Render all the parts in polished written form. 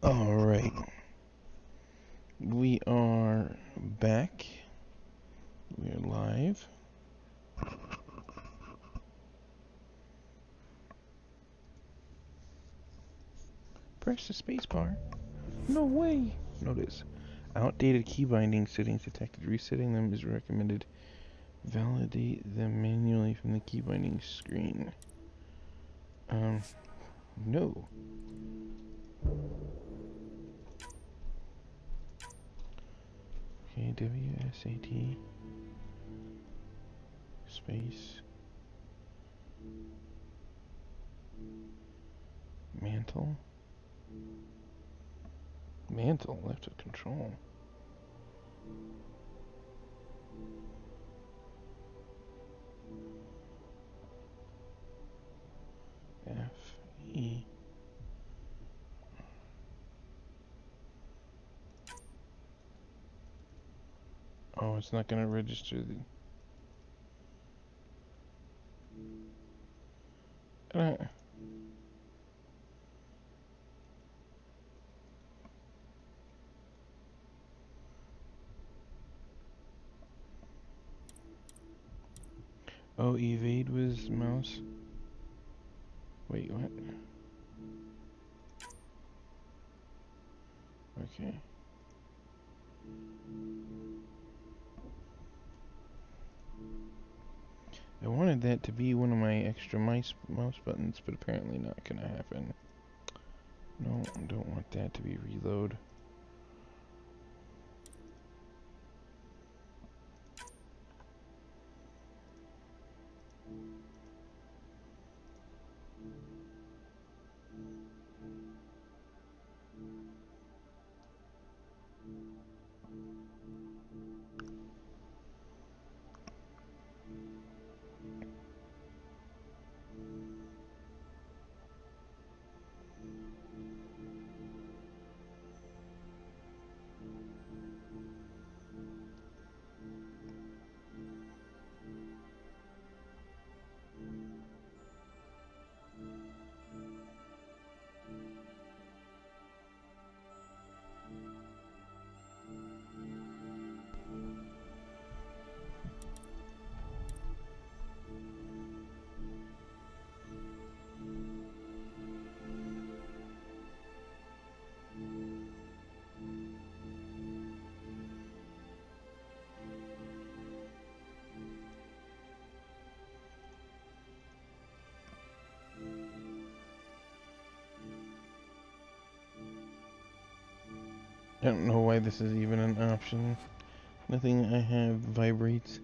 Alright, we are back. We're live. Press the spacebar. No way! Notice, outdated key binding settings detected. Resetting them is recommended. Validate them manually from the key binding screen. No. Okay, WSAT space Mantle. Mantle left of control. F, E. Oh, it's not gonna register the... Oh, evade was mouse. Wait, what? Okay. I wanted that to be one of my extra mouse buttons, but apparently not gonna happen. No, I don't want that to be reload. I don't know why this is even an option. Nothing I have vibrates.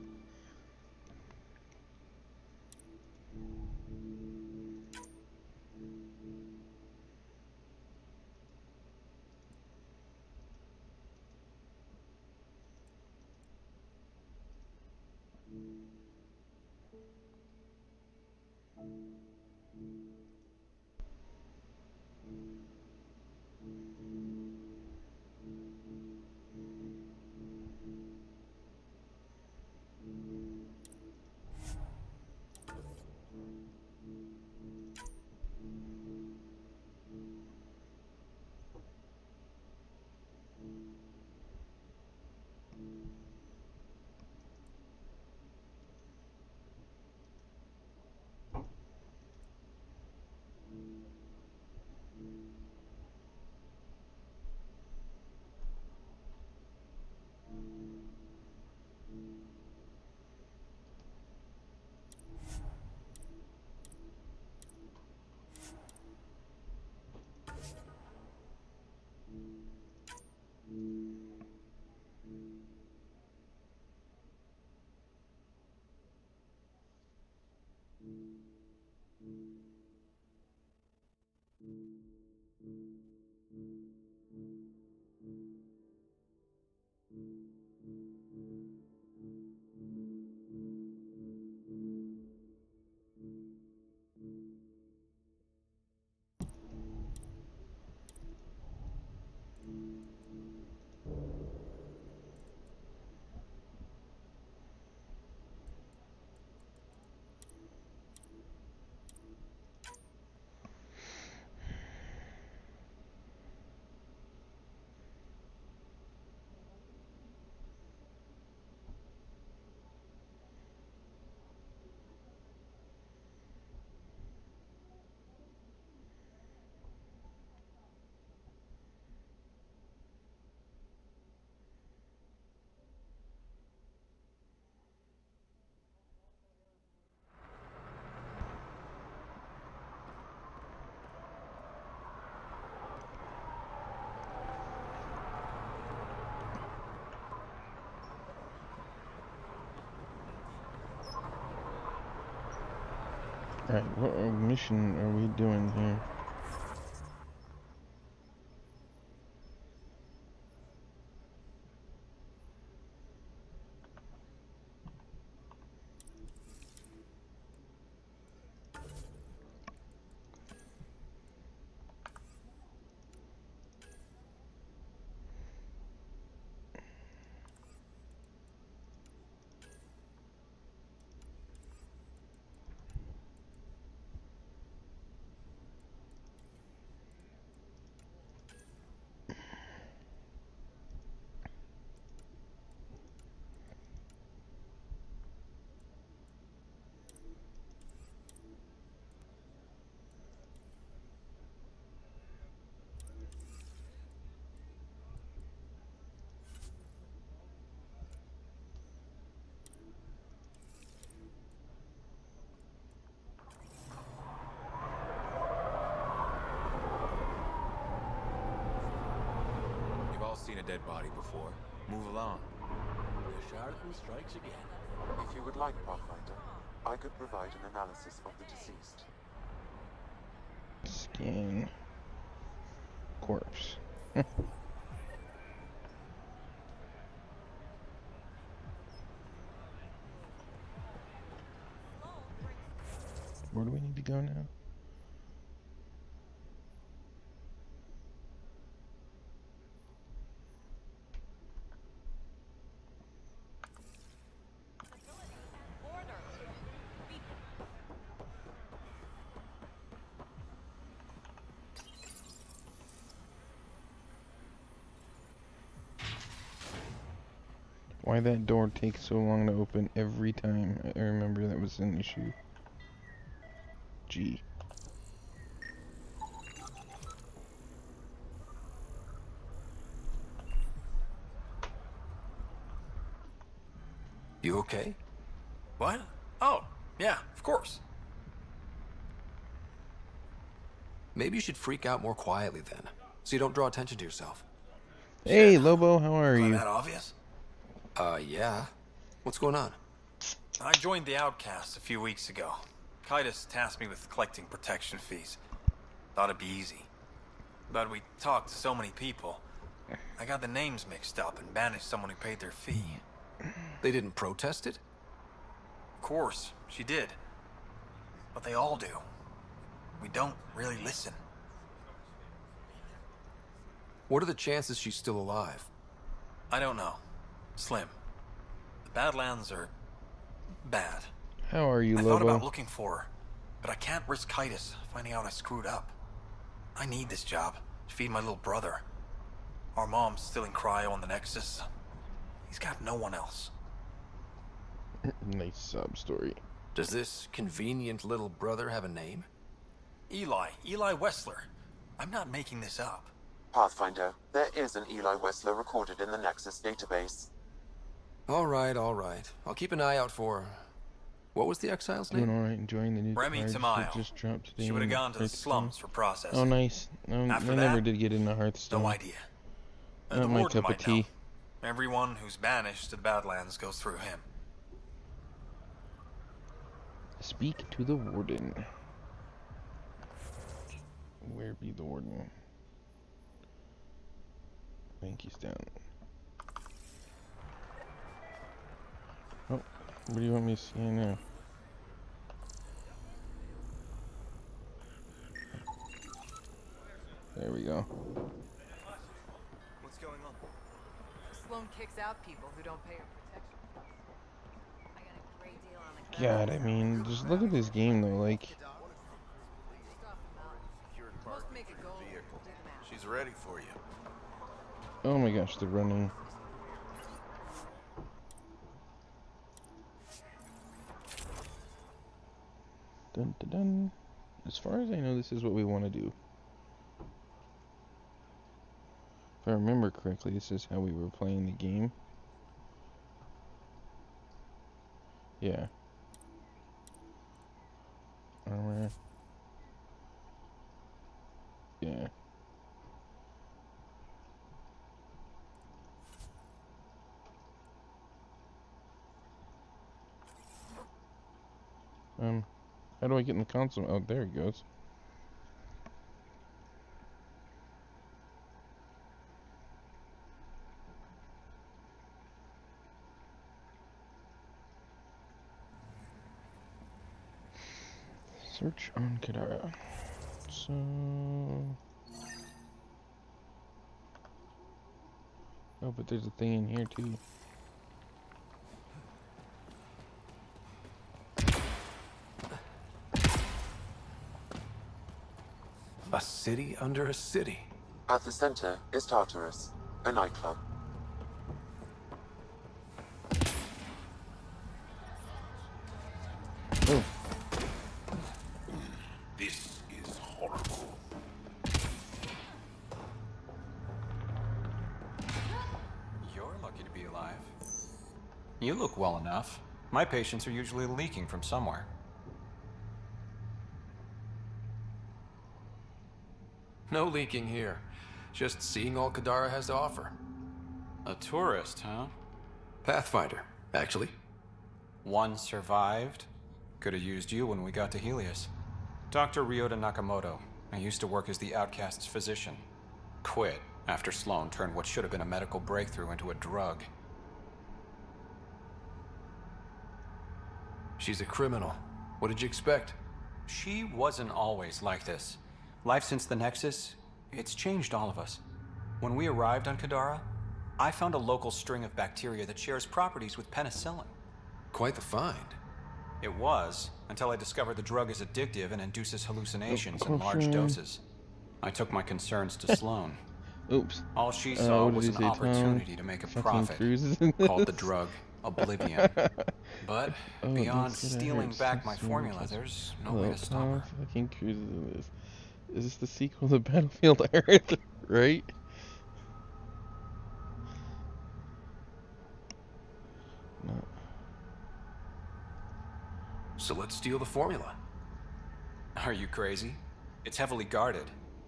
Alright, what mission are we doing here? seen a dead body before. Move along. The charlatan strikes again. If you would like, Pathfinder, I could provide an analysis of the deceased. Scan. Corpse. Where do we need to go now? Why that door takes so long to open every time? I remember that was an issue. G. You okay? What? Oh, yeah, of course. Maybe you should freak out more quietly then, so you don't draw attention to yourself. Hey, Shit. Lobo, how are Wasn't you? that obvious? Yeah. What's going on? I joined the Outcasts a few weeks ago. Kitus tasked me with collecting protection fees. Thought it'd be easy. But we talked to so many people. I got the names mixed up and banished someone who paid their fee. They didn't protest it? Of course, she did. But they all do. We don't really listen. What are the chances she's still alive? I don't know. Slim. The Badlands are bad. How are you, I Lobo? thought about looking for her, but I can't risk Kitus finding out I screwed up. I need this job to feed my little brother. Our mom's still in cryo on the Nexus. He's got no one else. Nice sob story. Does this convenient little brother have a name? Eli Wessler. I'm not making this up. Pathfinder, there is an Eli Wessler recorded in the Nexus database. All right. I'll keep an eye out for... What was the exile's Doing name? alright, enjoying the new Remy cards Tamayo. that just dropped today. She would have in gone to the Hearthstone. slums for processing. Oh, nice. No, I After never that, did get into Hearthstone. No idea. Not The my warden cup of might know. tea. Everyone who's banished to the Badlands goes through him. Speak to the warden. Where be the warden? I think he's down. Oh, what do you want me to see now? There we go. What's going on? Sloan kicks out people who don't pay her protection. I got a great deal on the God, I mean, just look at this game though, like... Supposed to make a goal. Do the math. She's ready for you. Oh my gosh, they're running. Dun dun dun. As far as I know, this is what we want to do. If I remember correctly, this is how we were playing the game. Yeah. Armor. Yeah. How do I get in the console? Oh, there it goes. Search on Kadara. So... Oh, but there's a thing in here too. A city under a city. At the center is Tartarus, a nightclub. Oh, This is horrible. You're lucky to be alive. You look well enough. My patients are usually leaking from somewhere. No leaking here. Just seeing all Kadara has to offer. A tourist, huh? Pathfinder, actually. One survived. Could have used you when we got to Helios. Dr. Ryota Nakamoto. I used to work as the Outcast's physician. Quit after Sloan turned what should have been a medical breakthrough into a drug. She's a criminal. What did you expect? She wasn't always like this. Life since the Nexus, it's changed all of us. When we arrived on Kadara, I found a local string of bacteria that shares properties with penicillin. Quite the find. It was, until I discovered the drug is addictive and induces hallucinations in Oh, large sure. doses. I took my concerns to Sloan. Oops. All she saw what did was he an say, Tom? opportunity to make a Fucking profit, cruises in this. called the drug Oblivion. But Oh, beyond that's gonna stealing hurt back so my much. formula, there's no Hello, way to stop Tom. her. Fucking cruises in this. Is this the sequel to Battlefield Earth? Right? No. So let's steal the formula. Are you crazy? It's heavily guarded.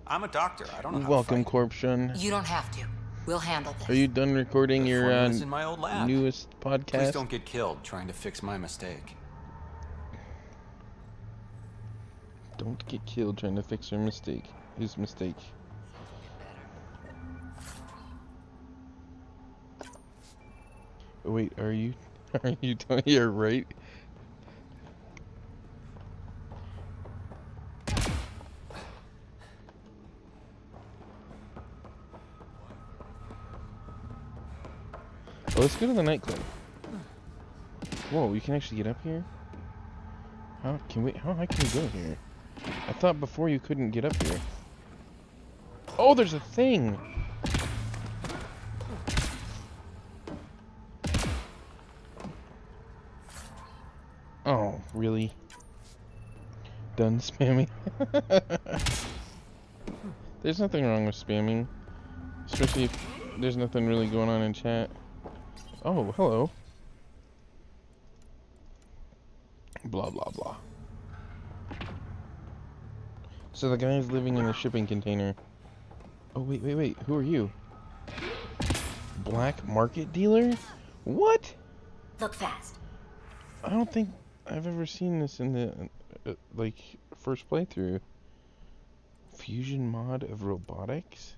I'm a doctor. I don't know how Welcome, to fight. Corption. You don't have to. We'll handle this. Are you done recording The your formula's in my old lab. newest podcast? Please don't get killed trying to fix my mistake. Don't get killed trying to fix your mistake. His mistake. Oh, wait, are you? Are you doing? You're right. Oh, let's go to the nightclub. Whoa, you can actually get up here? How can we? How high can we go here? I thought before you couldn't get up here. Oh, there's a thing! Oh, really? Done spamming? There's nothing wrong with spamming. Especially if there's nothing really going on in chat. Oh, hello. Blah, blah, blah. So the guy's living in a shipping container. Oh, wait, wait, wait. Who are you? Black market dealer? What? Look fast. I don't think I've ever seen this in the, like, first playthrough. Fusion mod of robotics?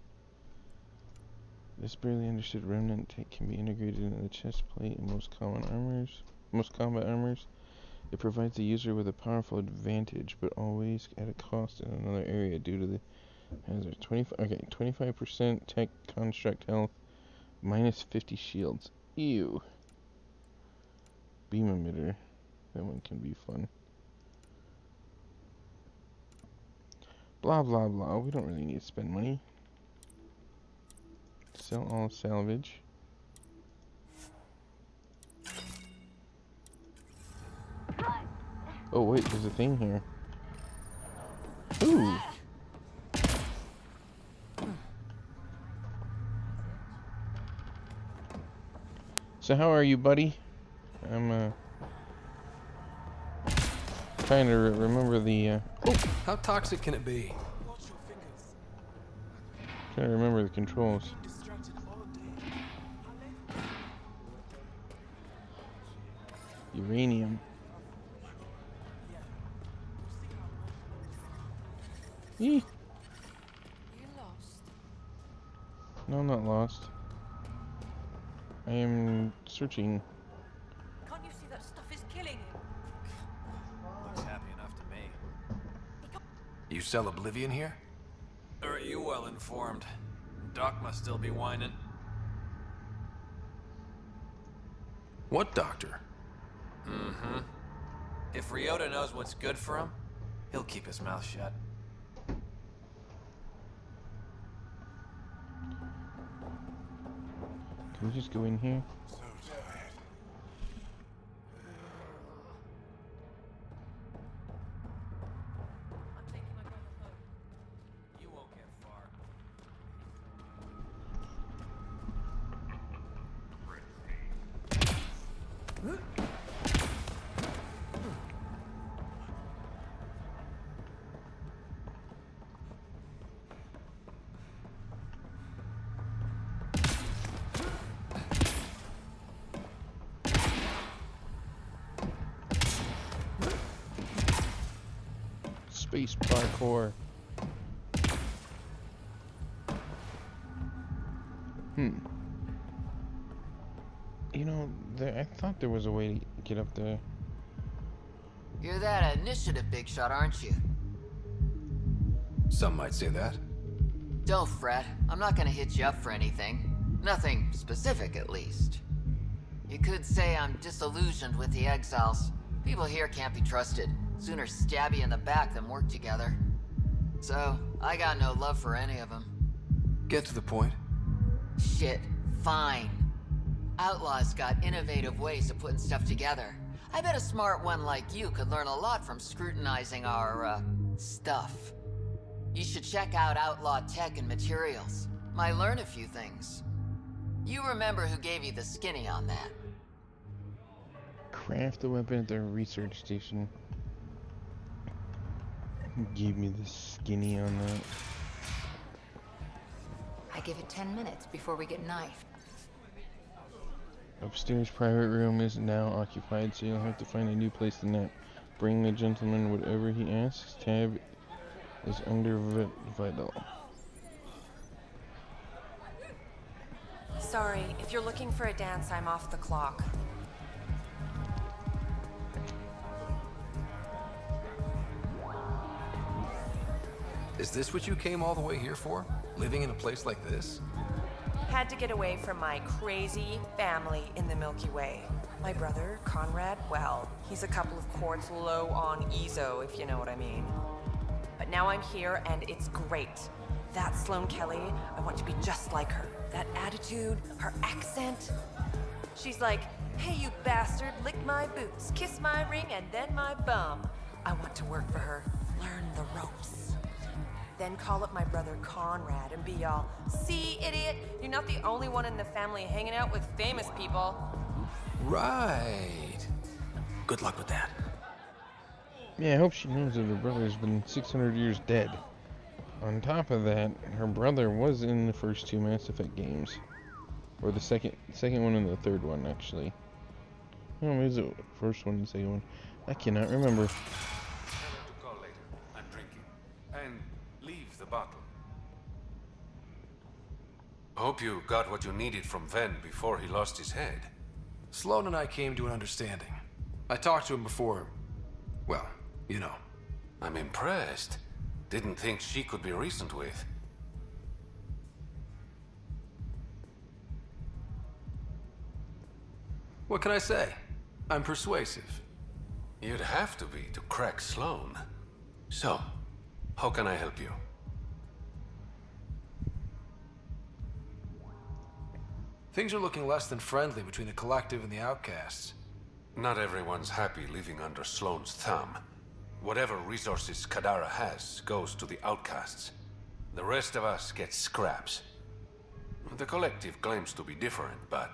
This barely understood remnant tech can be integrated into the chest plate in most combat armors. It provides the user with a powerful advantage, but always at a cost in another area due to the hazard. 25% tech construct health, minus 50 shields. Ew. Beam emitter. That one can be fun. Blah blah blah. We don't really need to spend money. Sell all salvage. Oh wait, there's a thing here. Ooh. So how are you, buddy? I'm trying to remember the Oh, how toxic can it be? trying to remember the controls. Uranium. Eee. You lost. No, I'm not lost. I am searching. Can't you see that stuff is killing him? Looks happy enough to me. You sell Oblivion here? Are you well informed? Doc must still be whining. What doctor? Mm-hmm. If Ryota knows what's good for him, he'll keep his mouth shut. Can we just go in here? I'm taking my brother home. You won't get far. Space parkour. You know, I thought there was a way to get up there. You're that initiative big shot, aren't you? Some might say that. Don't fret. I'm not gonna hit you up for anything. Nothing specific, at least. You could say I'm disillusioned with the exiles. People here can't be trusted. Sooner stab you in the back than work together. So, I got no love for any of them. Get to the point. Shit, fine. Outlaws got innovative ways of putting stuff together. I bet a smart one like you could learn a lot from scrutinizing our, stuff. You should check out Outlaw Tech and Materials. Might learn a few things. You remember who gave you the skinny on that? Craft the weapon at the research station. Who gave me the skinny on that? I give it 10 minutes before we get knifed. Upstairs private room is now occupied, so you'll have to find a new place to nap. Bring the gentleman whatever he asks. Tab is under vital. Sorry, if you're looking for a dance, I'm off the clock. Is this what you came all the way here for? Living in a place like this? Had to get away from my crazy family in the Milky Way. My brother, Conrad, well, he's a couple of quarts low on EZO, if you know what I mean. But now I'm here, and it's great. That Sloane Kelly, I want to be just like her. That attitude, her accent. She's like, hey, you bastard, lick my boots, kiss my ring, and then my bum. I want to work for her, learn the ropes. Then call up my brother Conrad and be all, see, idiot, you're not the only one in the family hanging out with famous people. Right. Good luck with that. Yeah, I hope she knows that her brother's been 600 years dead. On top of that, her brother was in the first two Mass Effect games. Or the second one and the third one, actually. Oh, maybe it's the first one and the second one. I cannot remember. To call later. I'm drinking. And leave the bottle. Hope you got what you needed from Ven before he lost his head. Sloane and I came to an understanding. I talked to him before, well, you know. I'm impressed. Didn't think she could be reasoned with. What can I say? I'm persuasive. You'd have to be to crack Sloane. So, how can I help you? Things are looking less than friendly between the Collective and the Outcasts. Not everyone's happy living under Sloane's thumb. Whatever resources Kadara has goes to the Outcasts. The rest of us get scraps. The Collective claims to be different, but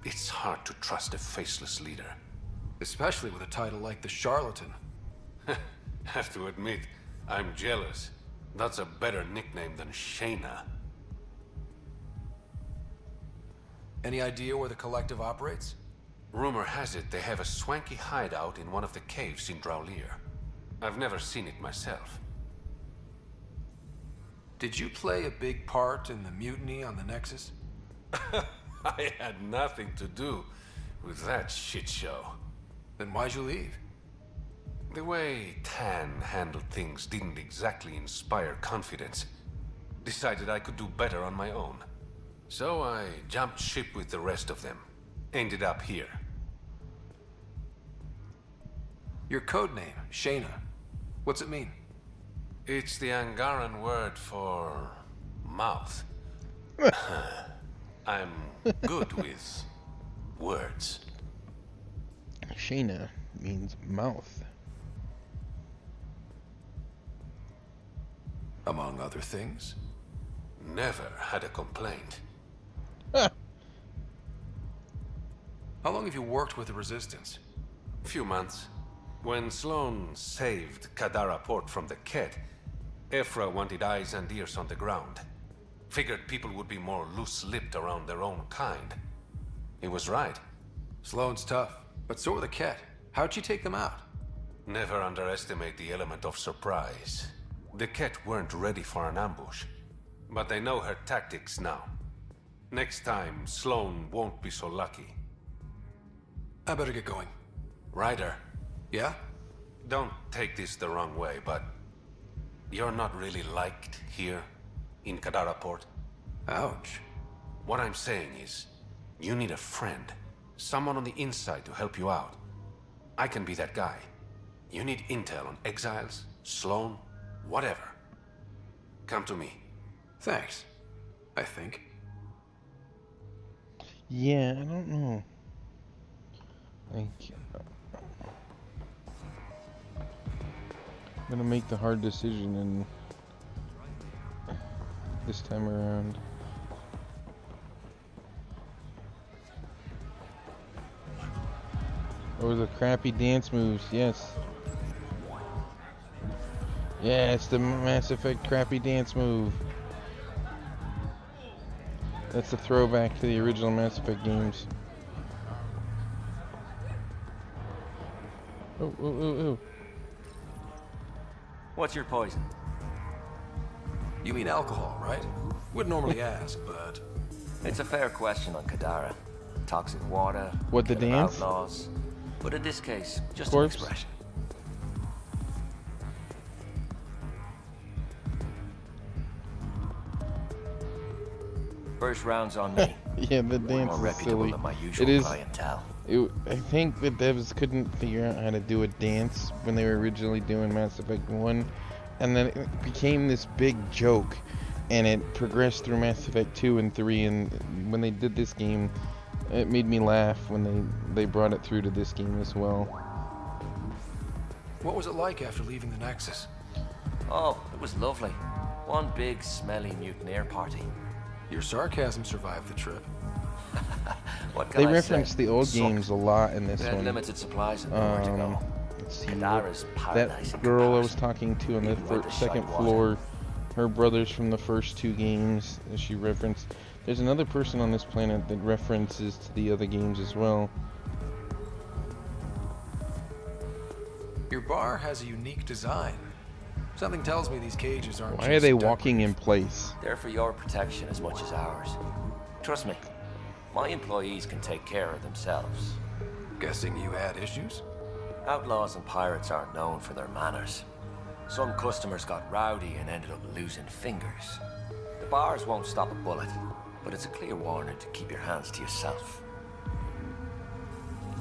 it's hard to trust a faceless leader. Especially with a title like the Charlatan. Have to admit, I'm jealous. That's a better nickname than Shayna. Any idea where the Collective operates? Rumor has it they have a swanky hideout in one of the caves in Draulir. I've never seen it myself. Did you play a big part in the mutiny on the Nexus? I had nothing to do with that shit show. Then why'd you leave? The way Tan handled things didn't exactly inspire confidence. Decided I could do better on my own. So I jumped ship with the rest of them. Ended up here. Your code name, Shayna. What's it mean? It's the Angaran word for mouth. I'm good with words. Shayna means mouth. Among other things? Never had a complaint. Ah. How long have you worked with the Resistance? Few months. When Sloane saved Kadara Port from the Ket, Ephra wanted eyes and ears on the ground. Figured people would be more loose-lipped around their own kind. He was right. Sloane's tough, but so are the Ket. How'd she take them out? Never underestimate the element of surprise. The Ket weren't ready for an ambush, but they know her tactics now. Next time, Sloane won't be so lucky. I better get going. Ryder. Yeah? Don't take this the wrong way, but you're not really liked here in Kadara Port. Ouch. What I'm saying is, you need a friend. Someone on the inside to help you out. I can be that guy. You need intel on exiles, Sloane, whatever. Come to me. Thanks. I think. Yeah, I don't know. I'm gonna make the hard decision and this time around. Oh, the crappy dance moves, yes. Yeah, it's the Mass Effect crappy dance move. That's a throwback to the original Mass Effect games. Oh, oh, oh, oh. What's your poison? You mean alcohol, right? Wouldn't normally ask, but... It's a fair question on Kadara. Toxic water. What, the dance? Outlaws. But in this case, just Corpse? an expression. First round's on me. Yeah, the dance More is reputable silly. than my usual It is. clientele. I think the devs couldn't figure out how to do a dance when they were originally doing Mass Effect 1, and then it became this big joke, and it progressed through Mass Effect 2 and 3, and when they did this game, it made me laugh when they brought it through to this game as well. What was it like after leaving the Nexus? Oh, it was lovely. One big, smelly mutineer party. Your sarcasm survived the trip. What can They I reference say? the old Sucked. games a lot in this We had one. limited supplies and nowhere to go. Let's see, Kadara's paradise that in girl I was comparison. talking to on the Even with the second shite water. floor, her brothers from the first two games, that she referenced. There's another person on this planet that references to the other games as well. Your bar has a unique design. Something tells me these cages aren't Why are just they decorative. walking in place? They're for your protection as much as ours. Trust me, my employees can take care of themselves. Guessing you had issues? Outlaws and pirates aren't known for their manners. Some customers got rowdy and ended up losing fingers. The bars won't stop a bullet, but it's a clear warning to keep your hands to yourself.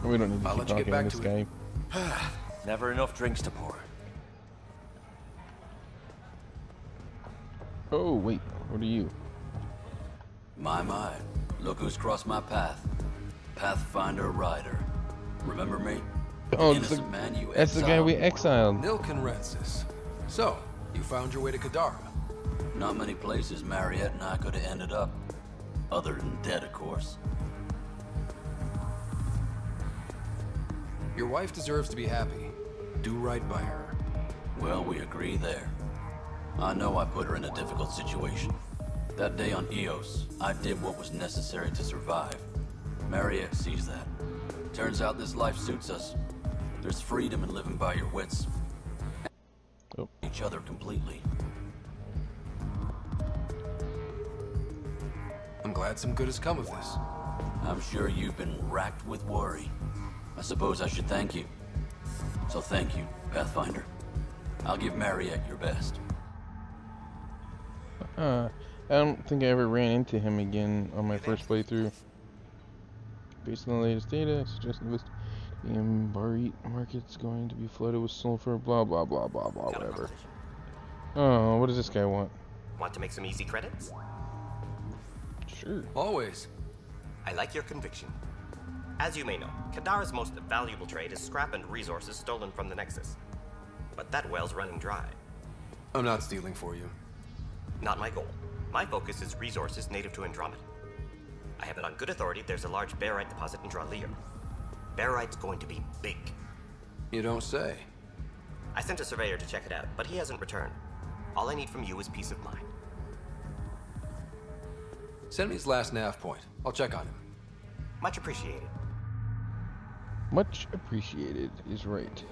We don't need to I'll keep let you get talking to back this to guy. it. Never enough drinks to pour. Oh, wait, what are you? My, look who's crossed my path. Pathfinder Ryder. Remember me? Oh, Innocent man you that's the guy we exiled. Nilkenrensis. So, you found your way to Kadara. Not many places Mariette and I could have ended up. Other than dead, of course. Your wife deserves to be happy. Do right by her. Well, we agree there. I know I put her in a difficult situation. That day on Eos, I did what was necessary to survive. Mariette sees that. Turns out this life suits us. There's freedom in living by your wits. Oh. Each other completely. I'm glad some good has come of this. I'm sure you've been racked with worry. I suppose I should thank you. So thank you, Pathfinder. I'll give Mariette your best. I don't think I ever ran into him again on my first playthrough. Based on the latest data, suggesting this Barit market's going to be flooded with sulfur, blah blah blah blah blah, whatever. Oh, what does this guy want? Want to make some easy credits? Sure. Always. I like your conviction. As you may know, Kadara's most valuable trade is scrap and resources stolen from the Nexus. But that well's running dry. I'm not stealing for you. Not my goal. My focus is resources native to Andromeda. I have it on good authority there's a large barite deposit in Dralier. Barite's going to be big. You don't say. I sent a surveyor to check it out, but he hasn't returned. All I need from you is peace of mind. Send me his last nav point. I'll check on him. Much appreciated. Much appreciated is right.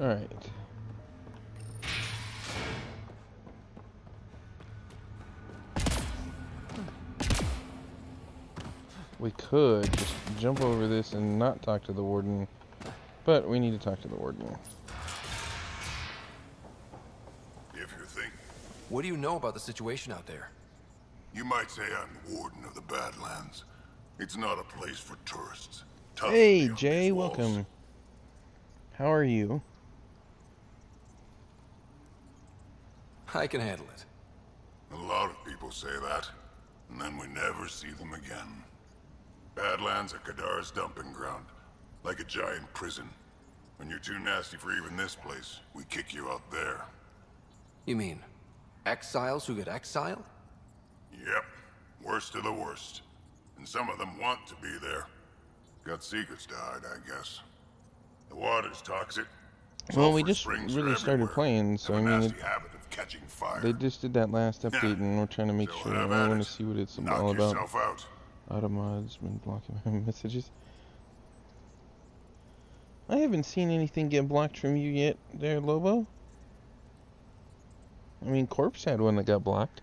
Alright. We could just jump over this and not talk to the warden, but we need to talk to the warden. If you think... What do you know about the situation out there? You might say I'm warden of the Badlands. It's not a place for tourists. Tough Hey, beyond Jay, these walls. welcome. How are you? I can handle it. A lot of people say that, and then we never see them again. Badlands are Kadar's dumping ground, like a giant prison. When you're too nasty for even this place, we kick you out there. You mean exiles who get exiled? Yep, worst of the worst. And some of them want to be there. Got secrets to hide, I guess. The water's toxic. Well, we Sulfur just springs really are started everywhere. playing, so I Have a mean, nasty habit of catching fire. they just did that last update, and we're trying to make So sure. have I at want it. to see what it's Knock all about. yourself out. Automod's been blocking my messages. I haven't seen anything get blocked from you yet, there, Lobo. I mean, Corpse had one that got blocked.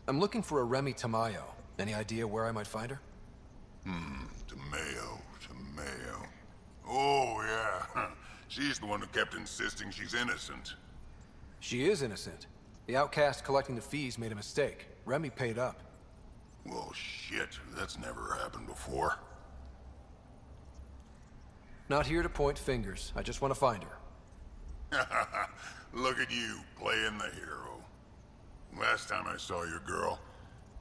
I'm looking for a Remy Tamayo. Any idea where I might find her? Tamayo. Oh, yeah. She's the one who kept insisting she's innocent. She is innocent. The outcast collecting the fees made a mistake. Remy paid up. Well, shit. That's never happened before. Not here to point fingers. I just want to find her. Look at you, playing the hero. Last time I saw your girl,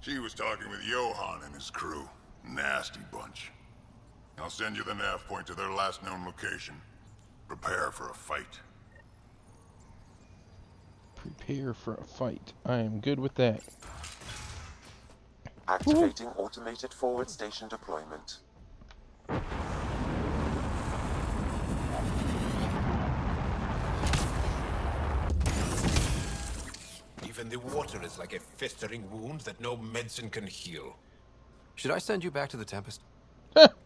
she was talking with Johan and his crew. Nasty bunch. I'll send you the nav point to their last known location. Prepare for a fight. Prepare for a fight. I am good with that. Activating automated forward station deployment. Even the water is like a festering wound that no medicine can heal. Should I send you back to the Tempest?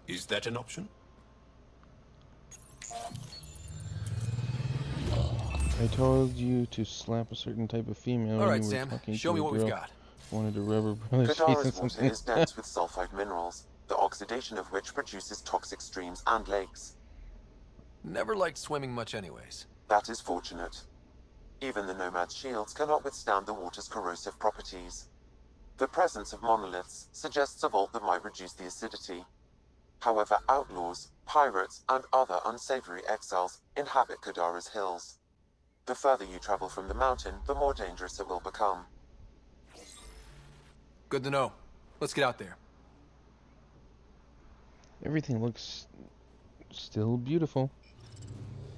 Is that an option? I told you to slap a certain type of female. All right, when you were Sam. talking Show to me a what we've girl. got. Wanted to rub her brother's face Kadara's or water something. is dense with sulfide minerals, the oxidation of which produces toxic streams and lakes. Never liked swimming much anyways. That is fortunate. Even the Nomad's shields cannot withstand the water's corrosive properties. The presence of monoliths suggests a vault that might reduce the acidity. However, outlaws, pirates, and other unsavory exiles inhabit Kadara's hills. The further you travel from the mountain, the more dangerous it will become. Good to know. Let's get out there. Everything looks still beautiful.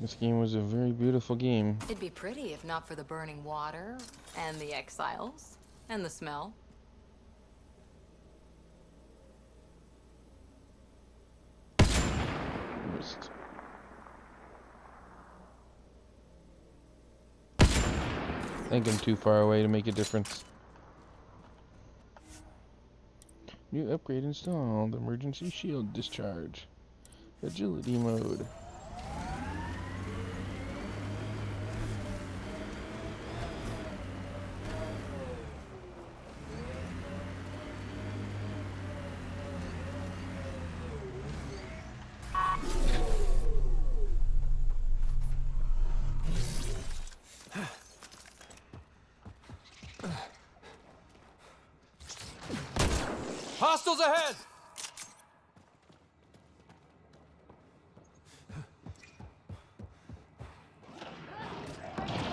This game was a very beautiful game. It'd be pretty if not for the burning water, and the exiles, and the smell. Missed. I think I'm too far away to make a difference. New upgrade installed. Emergency shield discharge. Agility mode. Hostiles ahead!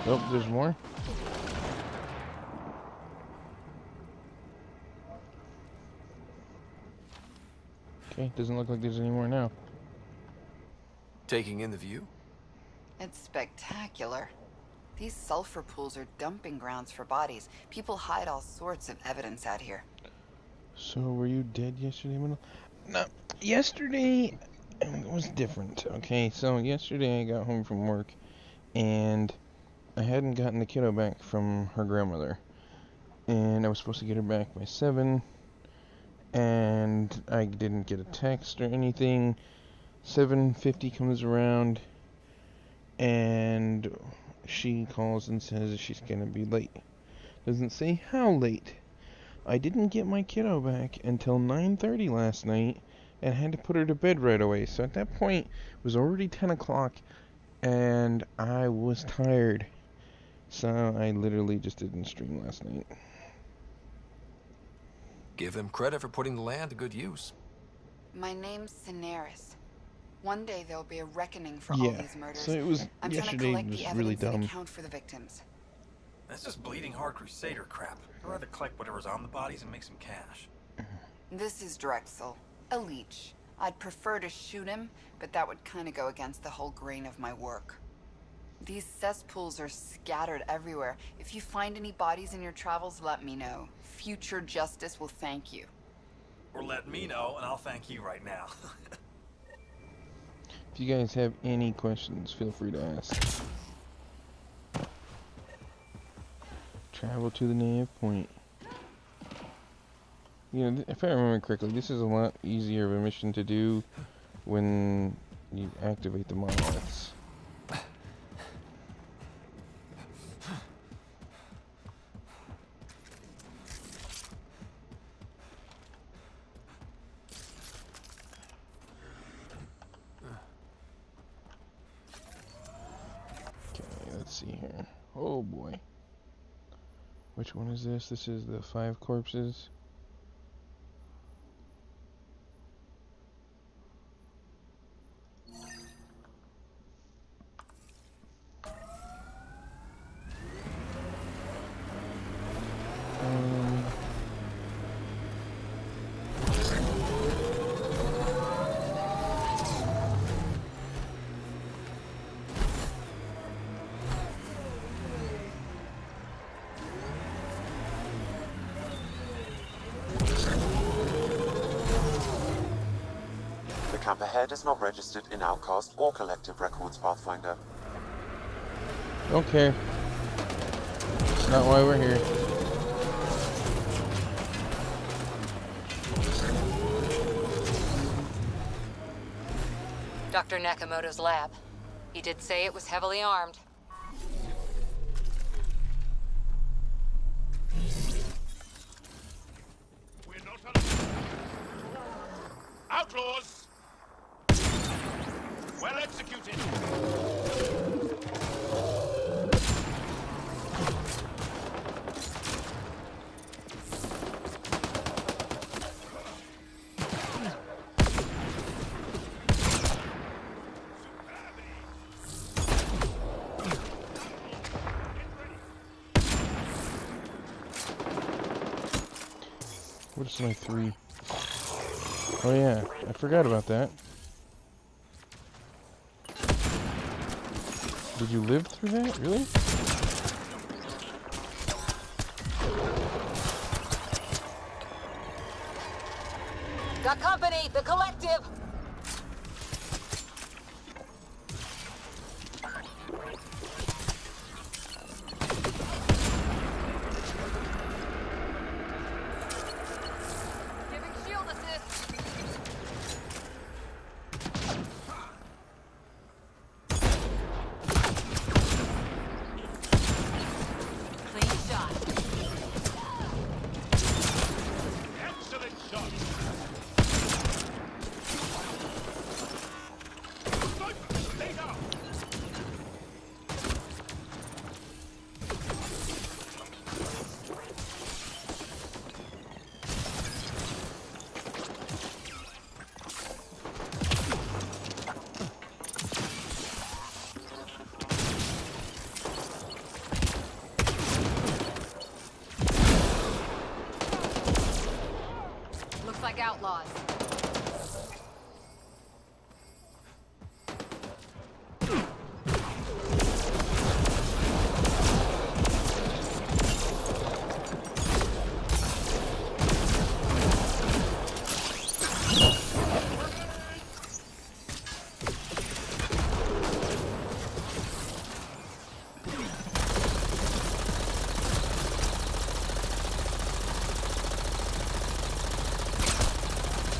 Oh, there's more. Okay, doesn't look like there's any more now. Taking in the view? It's spectacular. These sulfur pools are dumping grounds for bodies. People hide all sorts of evidence out here. So, were you dead yesterday, Mano? No, yesterday it was different. Okay, so yesterday I got home from work, and I hadn't gotten the kiddo back from her grandmother, and I was supposed to get her back by 7, and I didn't get a text or anything. 7:50 comes around, And she calls and says she's gonna be late. Doesn't say how late. I didn't get my kiddo back until 9:30 last night and had to put her to bed right away. So at that point, it was already 10 o'clock and I was tired. So I literally just didn't stream last night. Give them credit for putting the land to good use. My name's Daenerys. One day there'll be a reckoning for all these murders. So it was I'm trying to yesterday collect was the really evidence and dumb. account for the victims. That's just bleeding heart crusader crap. I'd rather collect whatever's on the bodies and make some cash. This is Drexel, a leech. I'd prefer to shoot him, but that would kind of go against the whole grain of my work. These cesspools are scattered everywhere. If you find any bodies in your travels, let me know. Future justice will thank you. Or let me know, and I'll thank you right now. If you guys have any questions, feel free to ask. Travel to the nav point. You know, if I remember correctly, this is a lot easier of a mission to do when you activate the monoliths. Let's see here. Oh boy. Which one is this? This is the 5 corpses. The camp ahead is not registered in Outcast or Collective Records Pathfinder. Don't care. That's not why we're here. Dr. Nakamoto's lab. He did say it was heavily armed. Outlaws! Well executed! What's my 3? Oh yeah, I forgot about that. Did you live through that? Really? Got company! The collective! Giving shield assist! Clean shot. Excellent shot! Stay down! Looks like outlaws.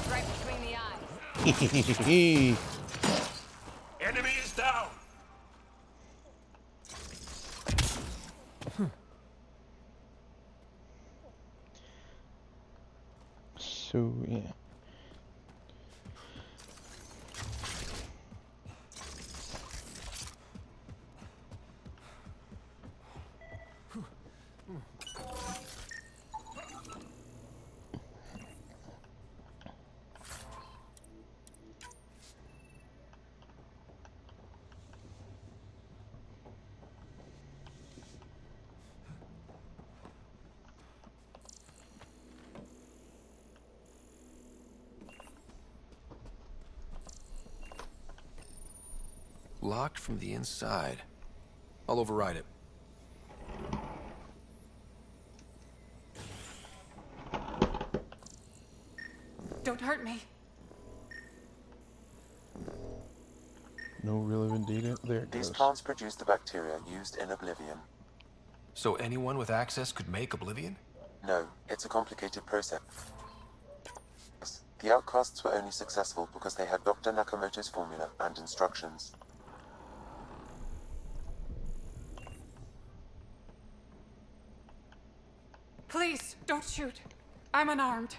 Right between the eyes. Enemy is down! So, yeah. Locked from the inside. I'll override it. Don't hurt me. No relevant data. There it These goes. plants produce the bacteria used in Oblivion. So anyone with access could make Oblivion? No, it's a complicated process. The outcasts were only successful because they had Dr. Nakamoto's formula and instructions. Please, don't shoot. I'm unarmed.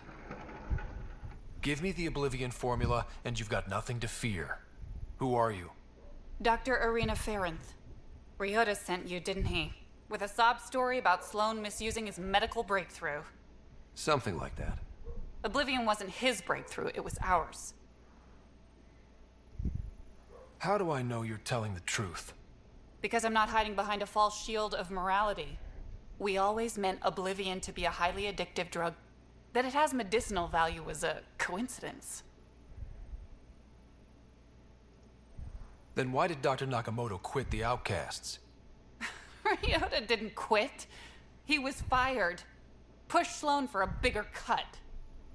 Give me the Oblivion formula, and you've got nothing to fear. Who are you? Dr. Irina Ferenth. Ryota sent you, didn't he? With a sob story about Sloan misusing his medical breakthrough. Something like that. Oblivion wasn't his breakthrough, it was ours. How do I know you're telling the truth? Because I'm not hiding behind a false shield of morality. We always meant Oblivion to be a highly addictive drug. That it has medicinal value was a coincidence. Then why did Dr. Nakamoto quit the Outcasts? Ryota didn't quit. He was fired. Pushed Sloan for a bigger cut.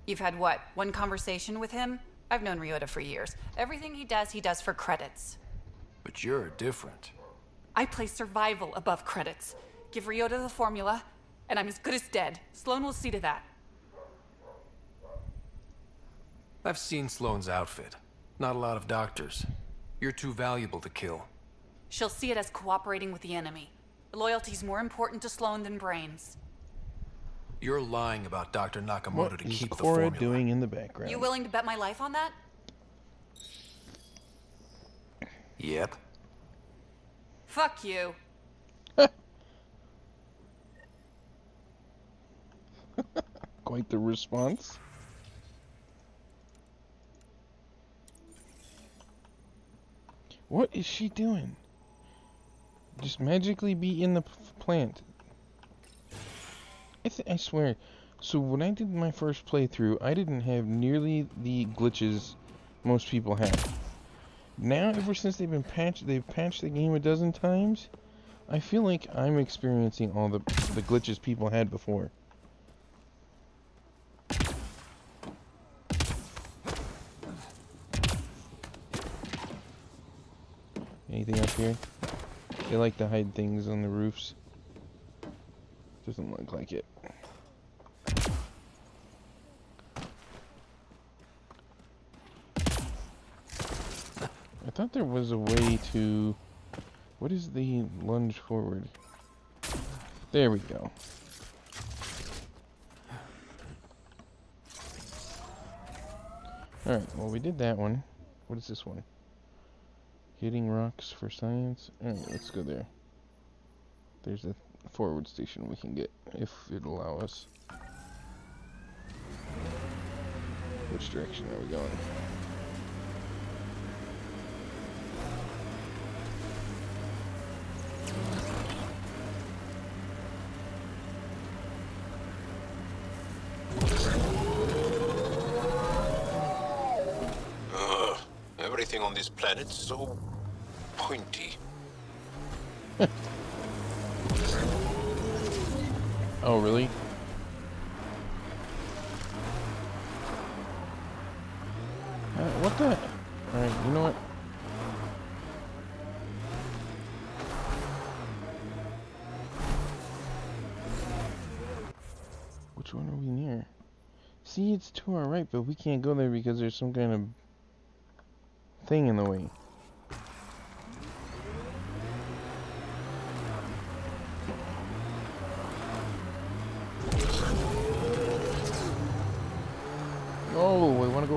You've had what, one conversation with him? I've known Ryota for years. Everything he does for credits. But you're different. I place survival above credits. Give Ryota the formula, and I'm as good as dead. Sloan will see to that. I've seen Sloan's outfit. Not a lot of doctors. You're too valuable to kill. She'll see it as cooperating with the enemy. Loyalty's more important to Sloan than brains. You're lying about Dr. Nakamoto to keep the Cora formula. doing in the background? You willing to bet my life on that? Yep. Fuck you. Quite the response. What is she doing? Just magically be in the plant. I swear. So when I did my first playthrough, I didn't have nearly the glitches most people have. Now, ever since they've patched the game a dozen times, I feel like I'm experiencing all the glitches people had before. Anything up here? They like to hide things on the roofs. Doesn't look like it. I thought there was a way to... What is the lunge forward? There we go. Alright, well we did that one. What is this one? Hitting rocks for science. Alright, let's go there. There's a forward station we can get, if it'll allow us. Which direction are we going? Everything on this planet's so pointy. Oh, really? What the? Alright, you know what? Which one are we near? See, it's to our right, but we can't go there because there's some kind of thing in the way.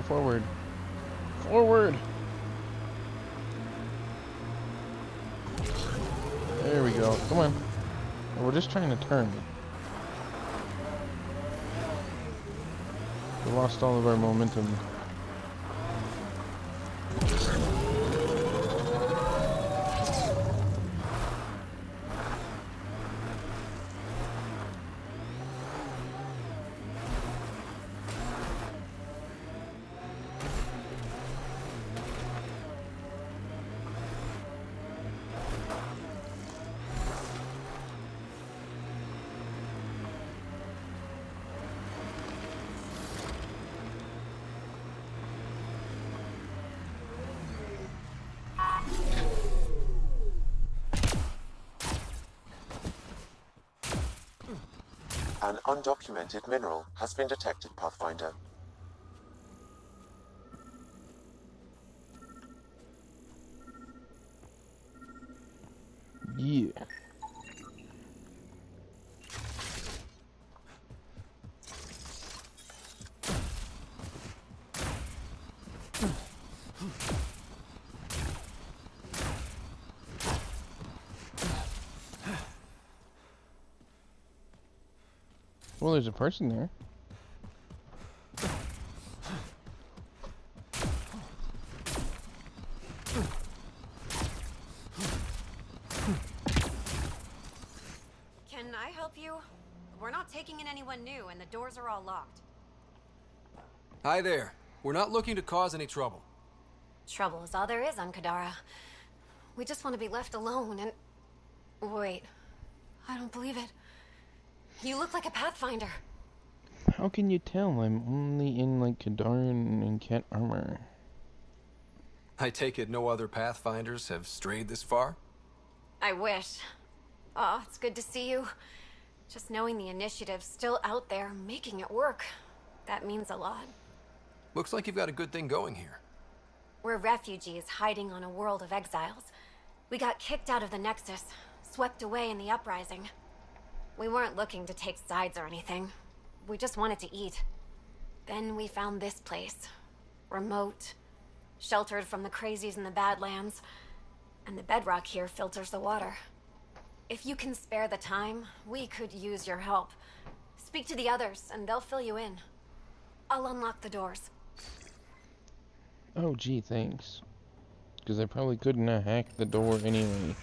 forward. Forward! There we go. Come on. We're just trying to turn. We lost all of our momentum. An undocumented mineral has been detected, Pathfinder. Yeah. Well, there's a person there. Can I help you? We're not taking in anyone new, and the doors are all locked. Hi there. We're not looking to cause any trouble. Trouble is all there is on Kadara. We just want to be left alone and... Wait. I don't believe it. You look like a Pathfinder. How can you tell? I'm only in, like, Kadaran and cat armor. I take it no other Pathfinders have strayed this far? I wish. Oh, it's good to see you. Just knowing the initiative's still out there, making it work. That means a lot. Looks like you've got a good thing going here. We're refugees hiding on a world of exiles. We got kicked out of the Nexus, swept away in the uprising. We weren't looking to take sides or anything. We just wanted to eat. Then we found this place. Remote, sheltered from the crazies in the Badlands, and the bedrock here filters the water. If you can spare the time, we could use your help. Speak to the others, and they'll fill you in. I'll unlock the doors. Oh, gee, thanks. Because I probably couldn't have hacked the door anyway.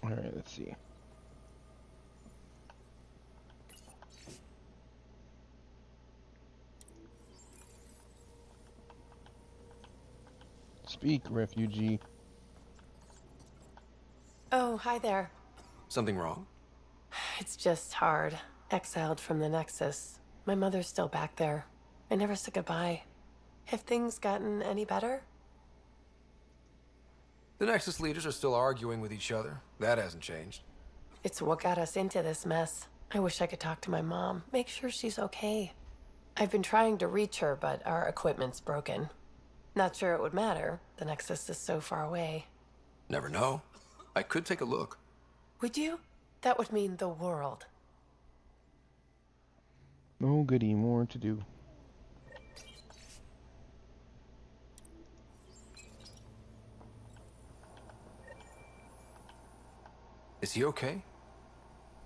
Alright, let's see. Speak, refugee. Oh, hi there. Something wrong? It's just hard. Exiled from the Nexus. My mother's still back there. I never said goodbye. Have things gotten any better? The Nexus leaders are still arguing with each other. That hasn't changed. It's what got us into this mess. I wish I could talk to my mom, make sure she's okay. I've been trying to reach her, but our equipment's broken. Not sure it would matter. The Nexus is so far away. Never know. I could take a look. Would you? That would mean the world. Oh, goody, more to do. Is he okay?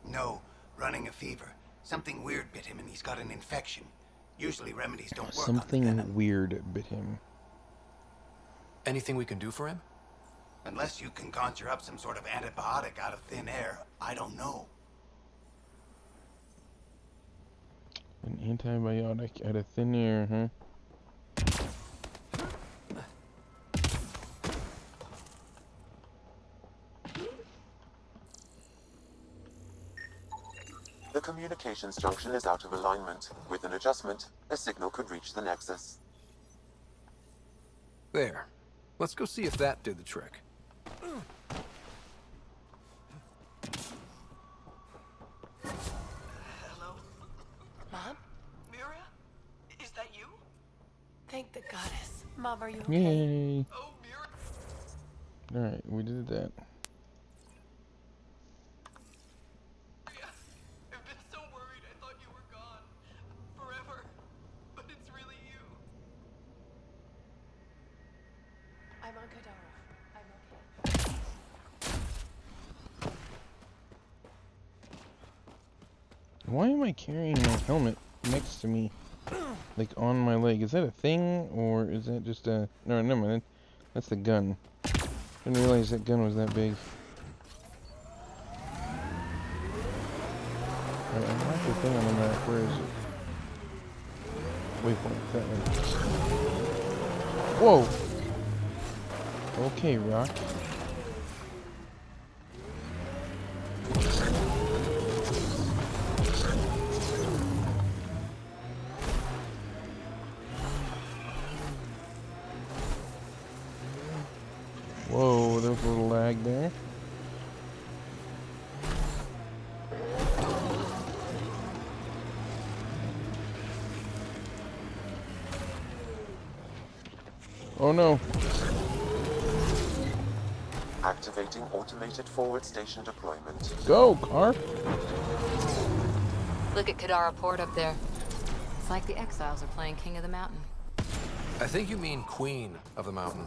No, running a fever. Something weird bit him and he's got an infection. Usually remedies don't work on the venom. Something weird bit him. Anything we can do for him? Unless you can conjure up some sort of antibiotic out of thin air, I don't know. An antibiotic out of thin air, huh? The communications junction is out of alignment. With an adjustment, a signal could reach the Nexus. There. Let's go see if that did the trick. Hello? Mom? Mira? Is that you? Thank the goddess. Mom, are you okay? Yay! Alright, we did that. I've been so worried. I thought you were gone. Forever. But it's really you. I'm on Kadara. I'm okay. Why am I carrying my helmet next to me? Like on my leg? Is that a thing? Or is that just a... No, never mind. That's the gun. Didn't realize that gun was that big. Alright, I marked the thing on the map. Where is it? Waypoint. That one. Whoa! Okay, Rock. Whoa, there was a little lag there. Oh no. Activating automated forward station deployment. Go, car! Look at Kadara Port up there. It's like the exiles are playing King of the Mountain. I think you mean Queen of the Mountain.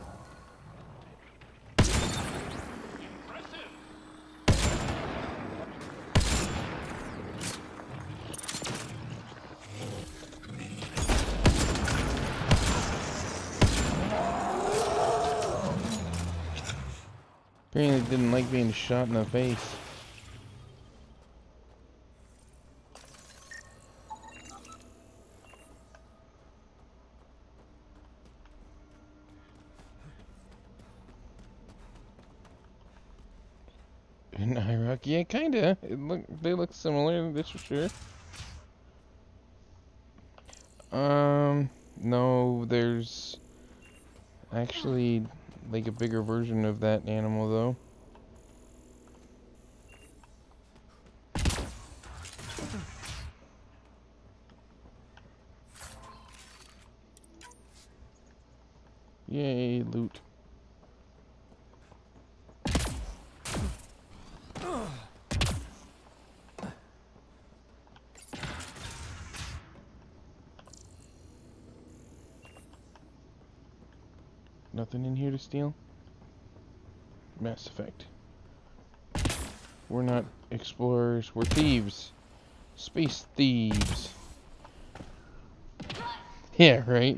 Apparently didn't like being shot in the face. In Iraq, yeah, kinda. They look similar, that's for sure. No, there's actually like a bigger version of that animal though. Yay, loot. Nothing in here to steal? Mass Effect. We're not explorers, we're thieves. Space thieves. Yeah, right?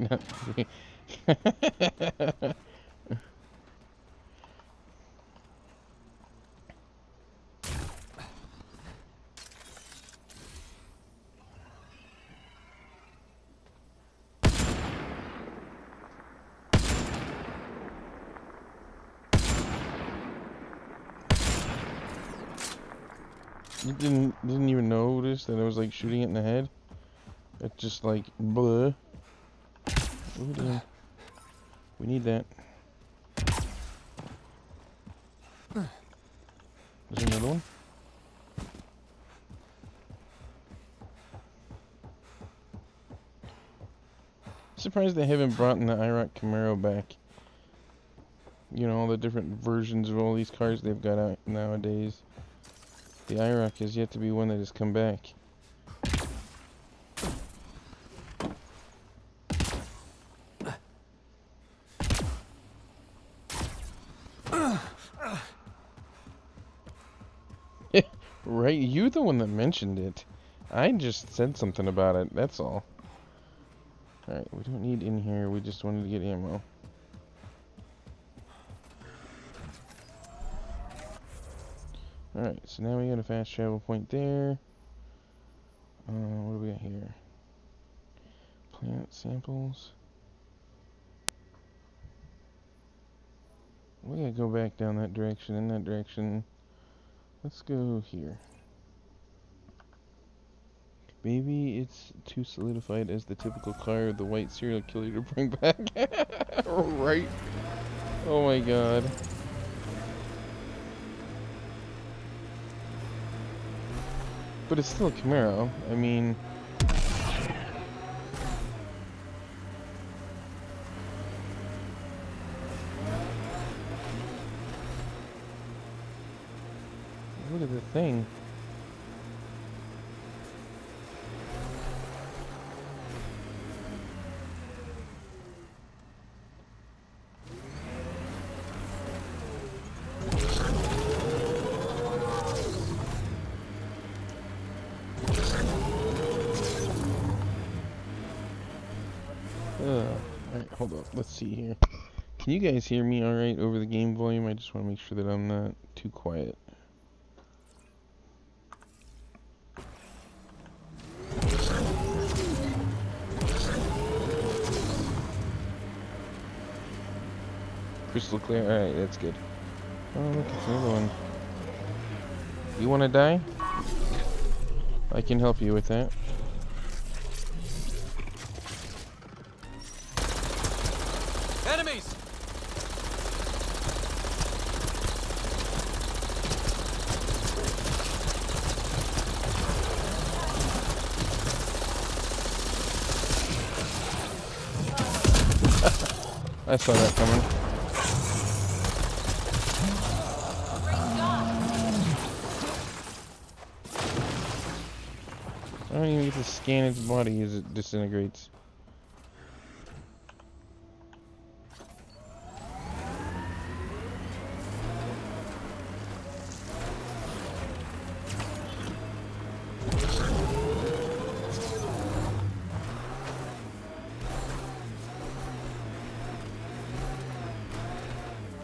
You didn't even notice that I was like shooting it in the head? It's just like bleh. Ooh, damn. We need that. There's another one. Surprised they haven't brought in the IROC Camaro back. You know, all the different versions of all these cars they've got out nowadays. The IROC has yet to be one that has come back. Right, you're the one that mentioned it. I just said something about it, that's all. Alright, we don't need in here, we just wanted to get ammo. Alright, so now we got a fast travel point there. What do we got here? Plant samples. We gotta go back down that direction, in that direction. Let's go here. Maybe it's too solidified as the typical car of the white serial killer to bring back. Right? Oh my god. But it's still a Camaro. I mean... Look at the thing. Alright, hold up. Let's see here. Can you guys hear me alright over the game volume? I just want to make sure that I'm not too quiet. Crystal clear? Alright, that's good. Oh, look, it's another one. You want to die? I can help you with that. Enemies! I saw that coming. I don't even get to scan its body as it disintegrates.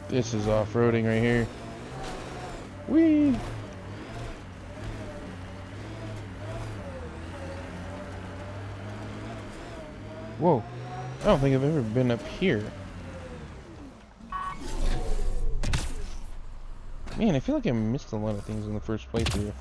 This is off-roading right here. Whee! Whoa. I don't think I've ever been up here. Man, I feel like I missed a lot of things in the first playthrough.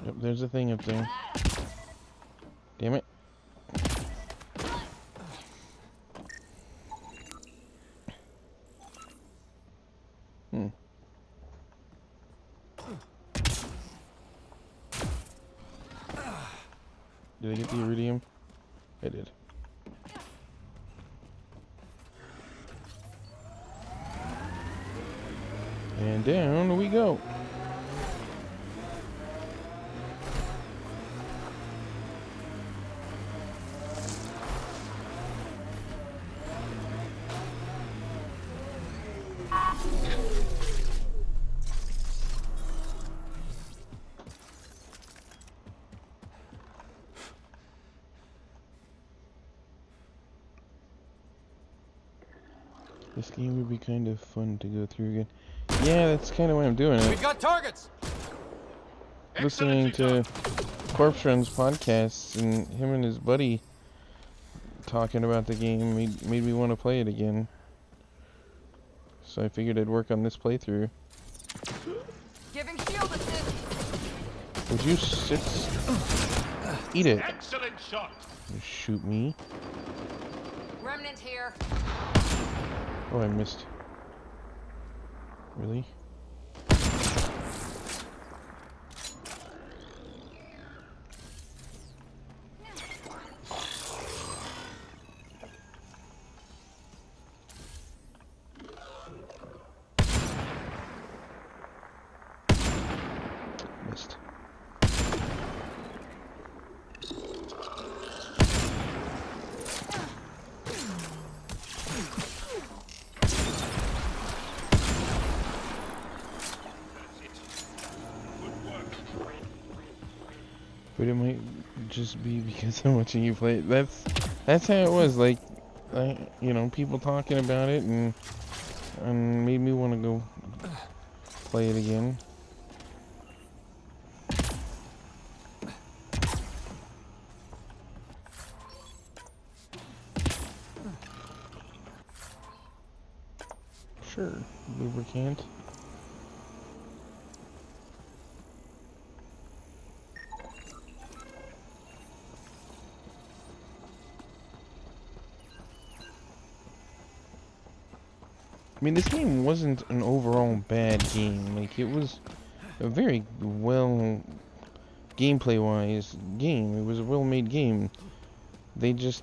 Yep, there's a thing up there. Damn it. Did I get the iridium? I did. And down we go. This game would be kind of fun to go through again. Yeah, that's kind of why I'm doing it. We got targets. Listening to Corpse Run's podcasts and him and his buddy talking about the game made me want to play it again. So I figured I'd work on this playthrough. Giving shield assist. Would you sit? Eat it. Excellent shot. You shoot me. Remnant here. Oh, I missed. Really? Missed. But it might just be because I'm watching you play it. That's how it was. Like, you know, people talking about it and made me want to go play it again. can't. I mean, this game wasn't an overall bad game. Like, it was a very well gameplay-wise game. It was a well-made game. They just...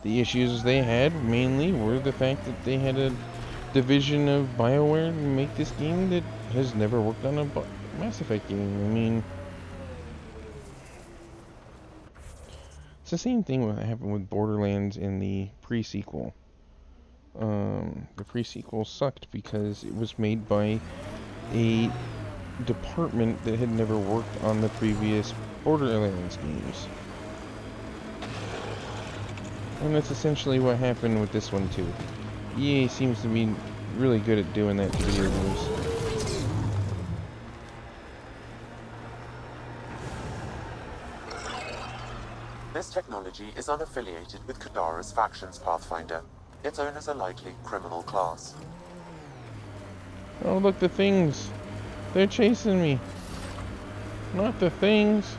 The issues they had mainly were the fact that they had a division of BioWare to make this game that has never worked on a Mass Effect game. I mean... It's the same thing that happened with Borderlands in the pre-sequel. The pre-sequel sucked because it was made by a department that had never worked on the previous Borderlands games. And that's essentially what happened with this one too. EA seems to be really good at doing that to video games. This technology is unaffiliated with Kadara's factions, Pathfinder. Its owners are likely criminal class. Oh, look, the things. They're chasing me. Not the things.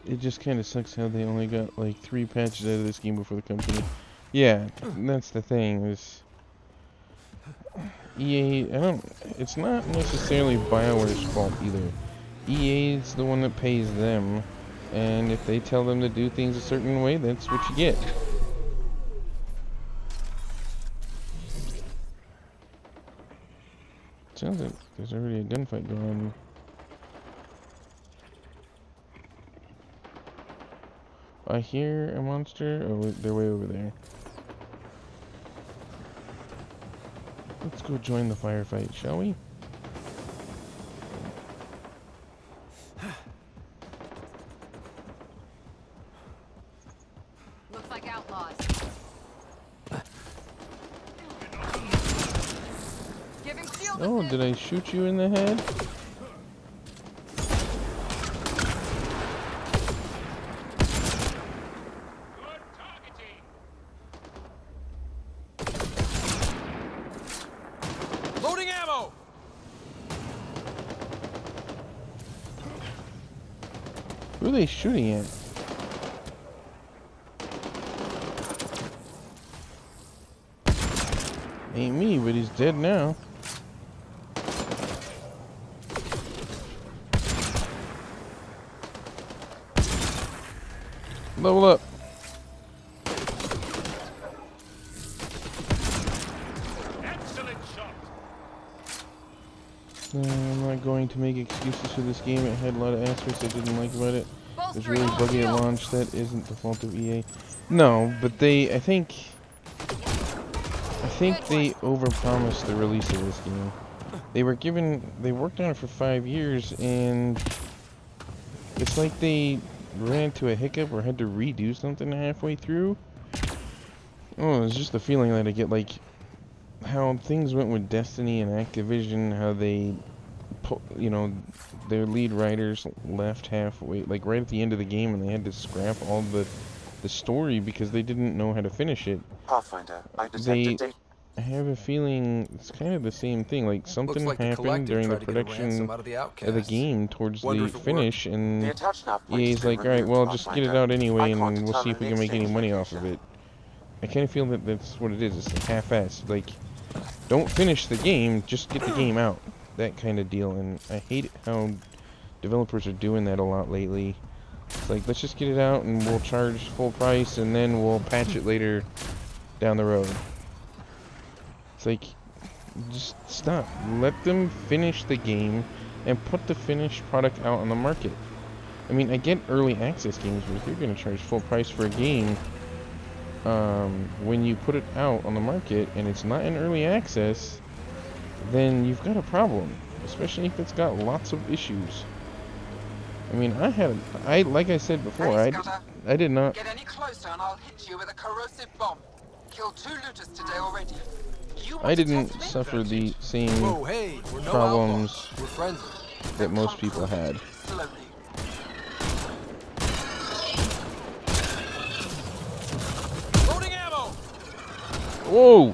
It just kind of sucks how they only got like 3 patches out of this game before the company. Yeah, that's the thing. Is EA? It's not necessarily BioWare's fault either. EA's the one that pays them, and if they tell them to do things a certain way, that's what you get. Sounds like there's already a gunfight going on. I hear a monster. Oh, they're way over there. Let's go join the firefight, shall we? Looks like outlaws. Giving shield Oh, did I shoot you in the head? Who are they shooting at? Ain't me, but he's dead now. Level up. Excellent shot. I'm not going to make excuses for this game. It had a lot of aspects I didn't like about it. It was really buggy at launch. That isn't the fault of EA. No, but I think they overpromised the release of this game. They worked on it for 5 years, and it's like they ran into a hiccup or had to redo something halfway through. Oh, it's just the feeling that I get, like how things went with Destiny and Activision, how they, you know, their lead writers left halfway, like right at the end of the game, and they had to scrap all the story because they didn't know how to finish it. Pathfinder, I detected I have a feeling it's kind of the same thing. Like something happened during the production of the game towards the finish, and EA's like, alright, well, just get it out anyway, and we'll see if we can make any money off of it. I kind of feel that that's what it is. It's like half-assed. Like, don't finish the game, just get the game out. That kind of deal. And I hate how developers are doing that a lot lately. It's like, let's just get it out and we'll charge full price and then we'll patch it later down the road. It's like, just stop. Let them finish the game and put the finished product out on the market. I mean, I get early access games, but if you're going to charge full price for a game, when you put it out on the market and it's not in early access, then you've got a problem, especially if it's got lots of issues. I mean, like I said before, I did not. Get any closer and I'll hit you with a corrosive bomb. Killed 2 looters today already. I didn't suffer the same Whoa, hey, we're no problems outlaws. We're friendly. that most people had. Slowly. Loading ammo. Whoa!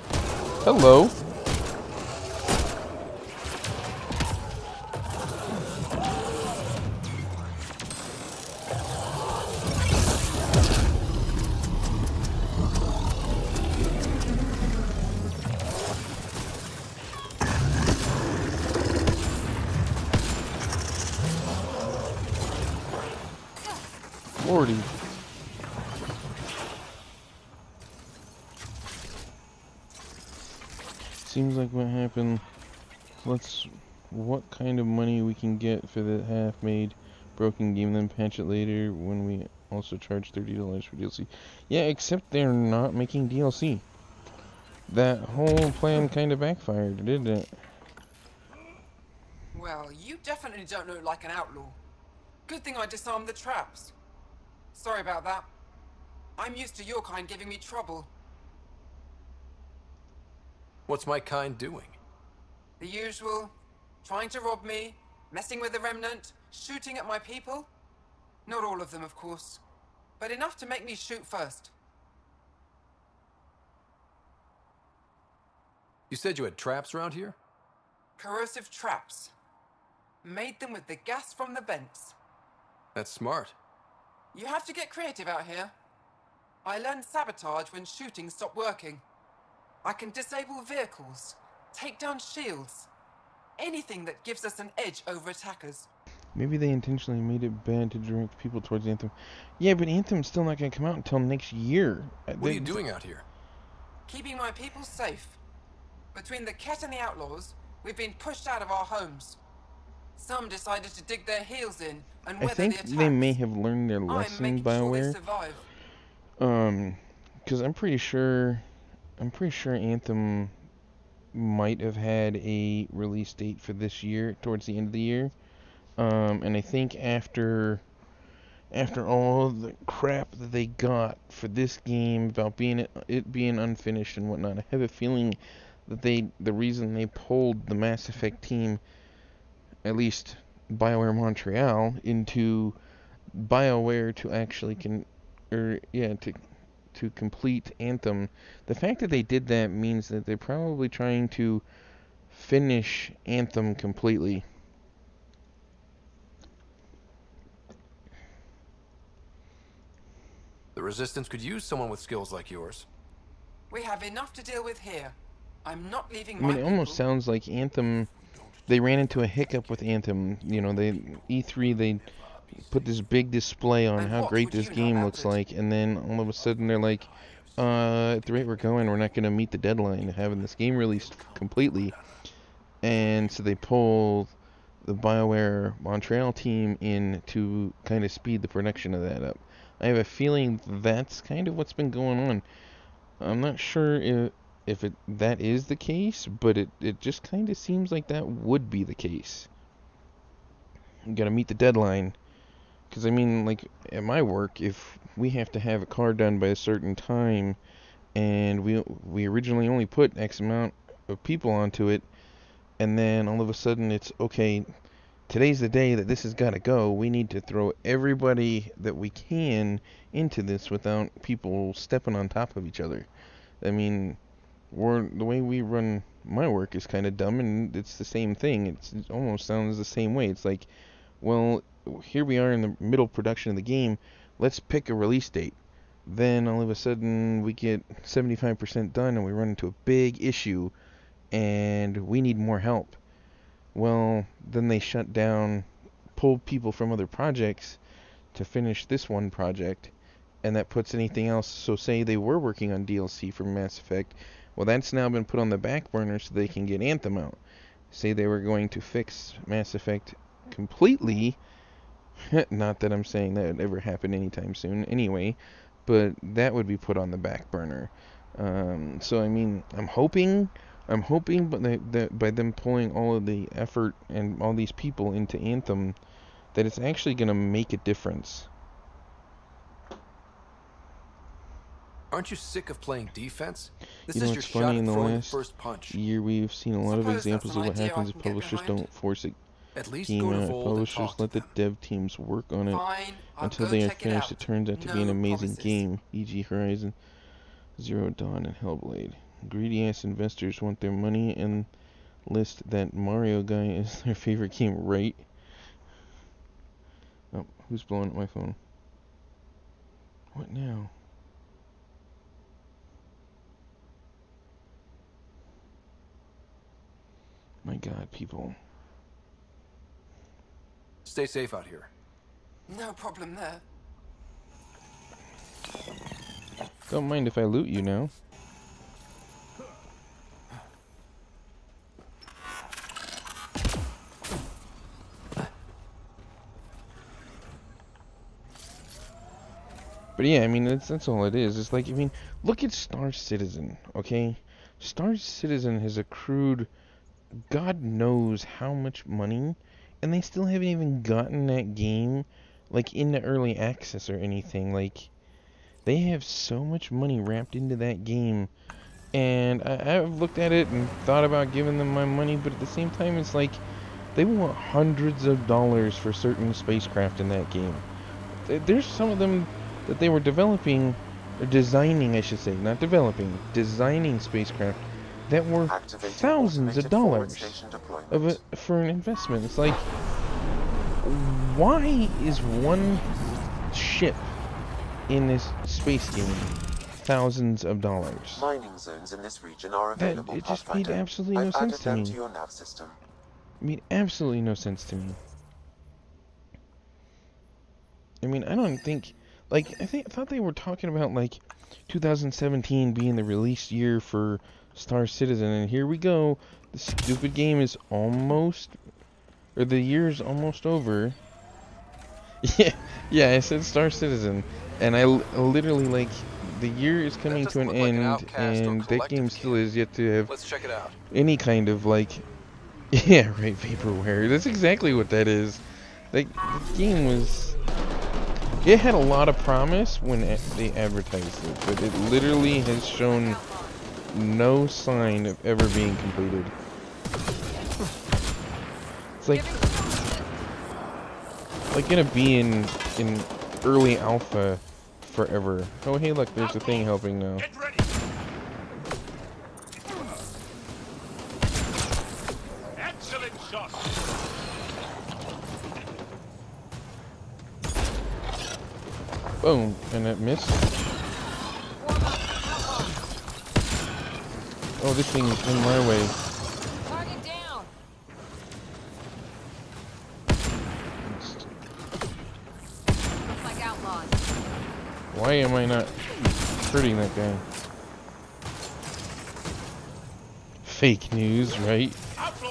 Hello. Lordy. Seems like what happened. What kind of money we can get for the half-made broken game, then patch it later when we also charge $30 for DLC. Yeah, except they're not making DLC. That whole plan kind of backfired, didn't it? Well, you definitely don't look like an outlaw. Good thing I disarmed the traps. Sorry about that. I'm used to your kind giving me trouble. What's my kind doing? The usual. Trying to rob me, messing with the remnant, shooting at my people. Not all of them, of course. But enough to make me shoot first. You said you had traps around here? Corrosive traps. Made them with the gas from the vents. That's smart. You have to get creative out here. I learned sabotage when shooting stopped working. I can disable vehicles, take down shields, anything that gives us an edge over attackers. Maybe they intentionally made it bad to direct people towards Anthem. Yeah, but Anthem's still not going to come out until next year. What are you doing out here? Keeping my people safe. Between the Ket and the Outlaws, we've been pushed out of our homes. Some decided to dig their heels in and weather I think the attacks. they may have learned their I'm lesson, making sure they BioWare. survive. Because I'm pretty sure Anthem might have had a release date for this year, towards the end of the year. And I think after all the crap that they got for this game about it being unfinished and whatnot, I have a feeling that the reason they pulled the Mass Effect team, at least BioWare Montreal, into BioWare to actually to complete Anthem. The fact that they did that means that they're probably trying to finish Anthem completely. The Resistance could use someone with skills like yours. We have enough to deal with here. I'm not leaving I my mean, it almost sounds like Anthem, they ran into a hiccup with Anthem. You know, E3, they put this big display on how great this game looks like, and then all of a sudden they're like, at the rate we're going, we're not going to meet the deadline of having this game released completely. And so they pulled the BioWare Montreal team in to kind of speed the production of that up. I have a feeling that's kind of what's been going on. I'm not sure if that is the case, but it just kind of seems like that would be the case. You gotta meet the deadline. Because, I mean, like, at my work, if we have to have a car done by a certain time, and we originally only put X amount of people onto it, and then all of a sudden it's, okay, today's the day that this has got to go, we need to throw everybody that we can into this without people stepping on top of each other. I mean, the way we run my work is kind of dumb, and it's the same thing. It almost sounds the same way. It's like, well, here we are in the middle production of the game, let's pick a release date. Then all of a sudden we get 75% done and we run into a big issue and we need more help. Well, then they shut down, pull people from other projects to finish this one project, and that puts anything else. So say they were working on DLC for Mass Effect, well, that's now been put on the back burner so they can get Anthem out. Say they were going to fix Mass Effect completely, not that I'm saying that would ever happen anytime soon anyway, but that would be put on the back burner. So I mean, I'm hoping but that by them pulling all of the effort and all these people into Anthem, that it's actually going to make a difference. Aren't you sick of playing defense? This You know, is your it's shot funny, at in the throwing the last first punch. year we've seen a lot of Suppose that's examples an of what idea I happens if can get publishers behind. don't force a At least game go to out. Vold and Publishers talk let to the dev teams work on it Fine, I'll until go they are check it finished. out. It turns out to be an No amazing promises. game, e.g. Horizon Zero Dawn and Hellblade. Greedy-ass investors want their money and list that Mario guy is their favorite game, right? Oh, who's blowing up my phone? What now? My God, people. Stay safe out here. No problem there. Don't mind if I loot you now. But yeah, I mean, that's all it is. It's like, I mean, look at Star Citizen, okay? Star Citizen has accrued God knows how much money, and they still haven't even gotten that game, like, into early access or anything. Like, they have so much money wrapped into that game, and I've looked at it and thought about giving them my money, but at the same time, it's like, they want hundreds of dollars for certain spacecraft in that game. There's some of them that they were developing, or designing, I should say, not developing, designing spacecraft that were thousands of dollars for an investment. It's like, why is one ship in this space game thousands of dollars? Mining zones in this region are available. It just made absolutely no I've sense added to them me. to your nav system. Made absolutely no sense to me. I mean, I don't think, like, I thought they were talking about, like, 2017 being the release year for Star Citizen, and here we go. The stupid game is almost, or the year's almost over. Yeah, I said Star Citizen, and I literally, like, the year is coming to an end, and that game still is yet to have Let's check it out. any kind of, like, yeah, right, vaporware. That's exactly what that is. Like, the game was, it had a lot of promise when they advertised it, but it literally has shown no sign of ever being completed. It's like gonna be in early alpha forever. Oh hey, look, there's a thing helping now. Excellent shot. Boom, and it missed. Oh, this thing's in my way. Target down. Looks like outlaws. Why am I not hurting that guy? Fake news, right?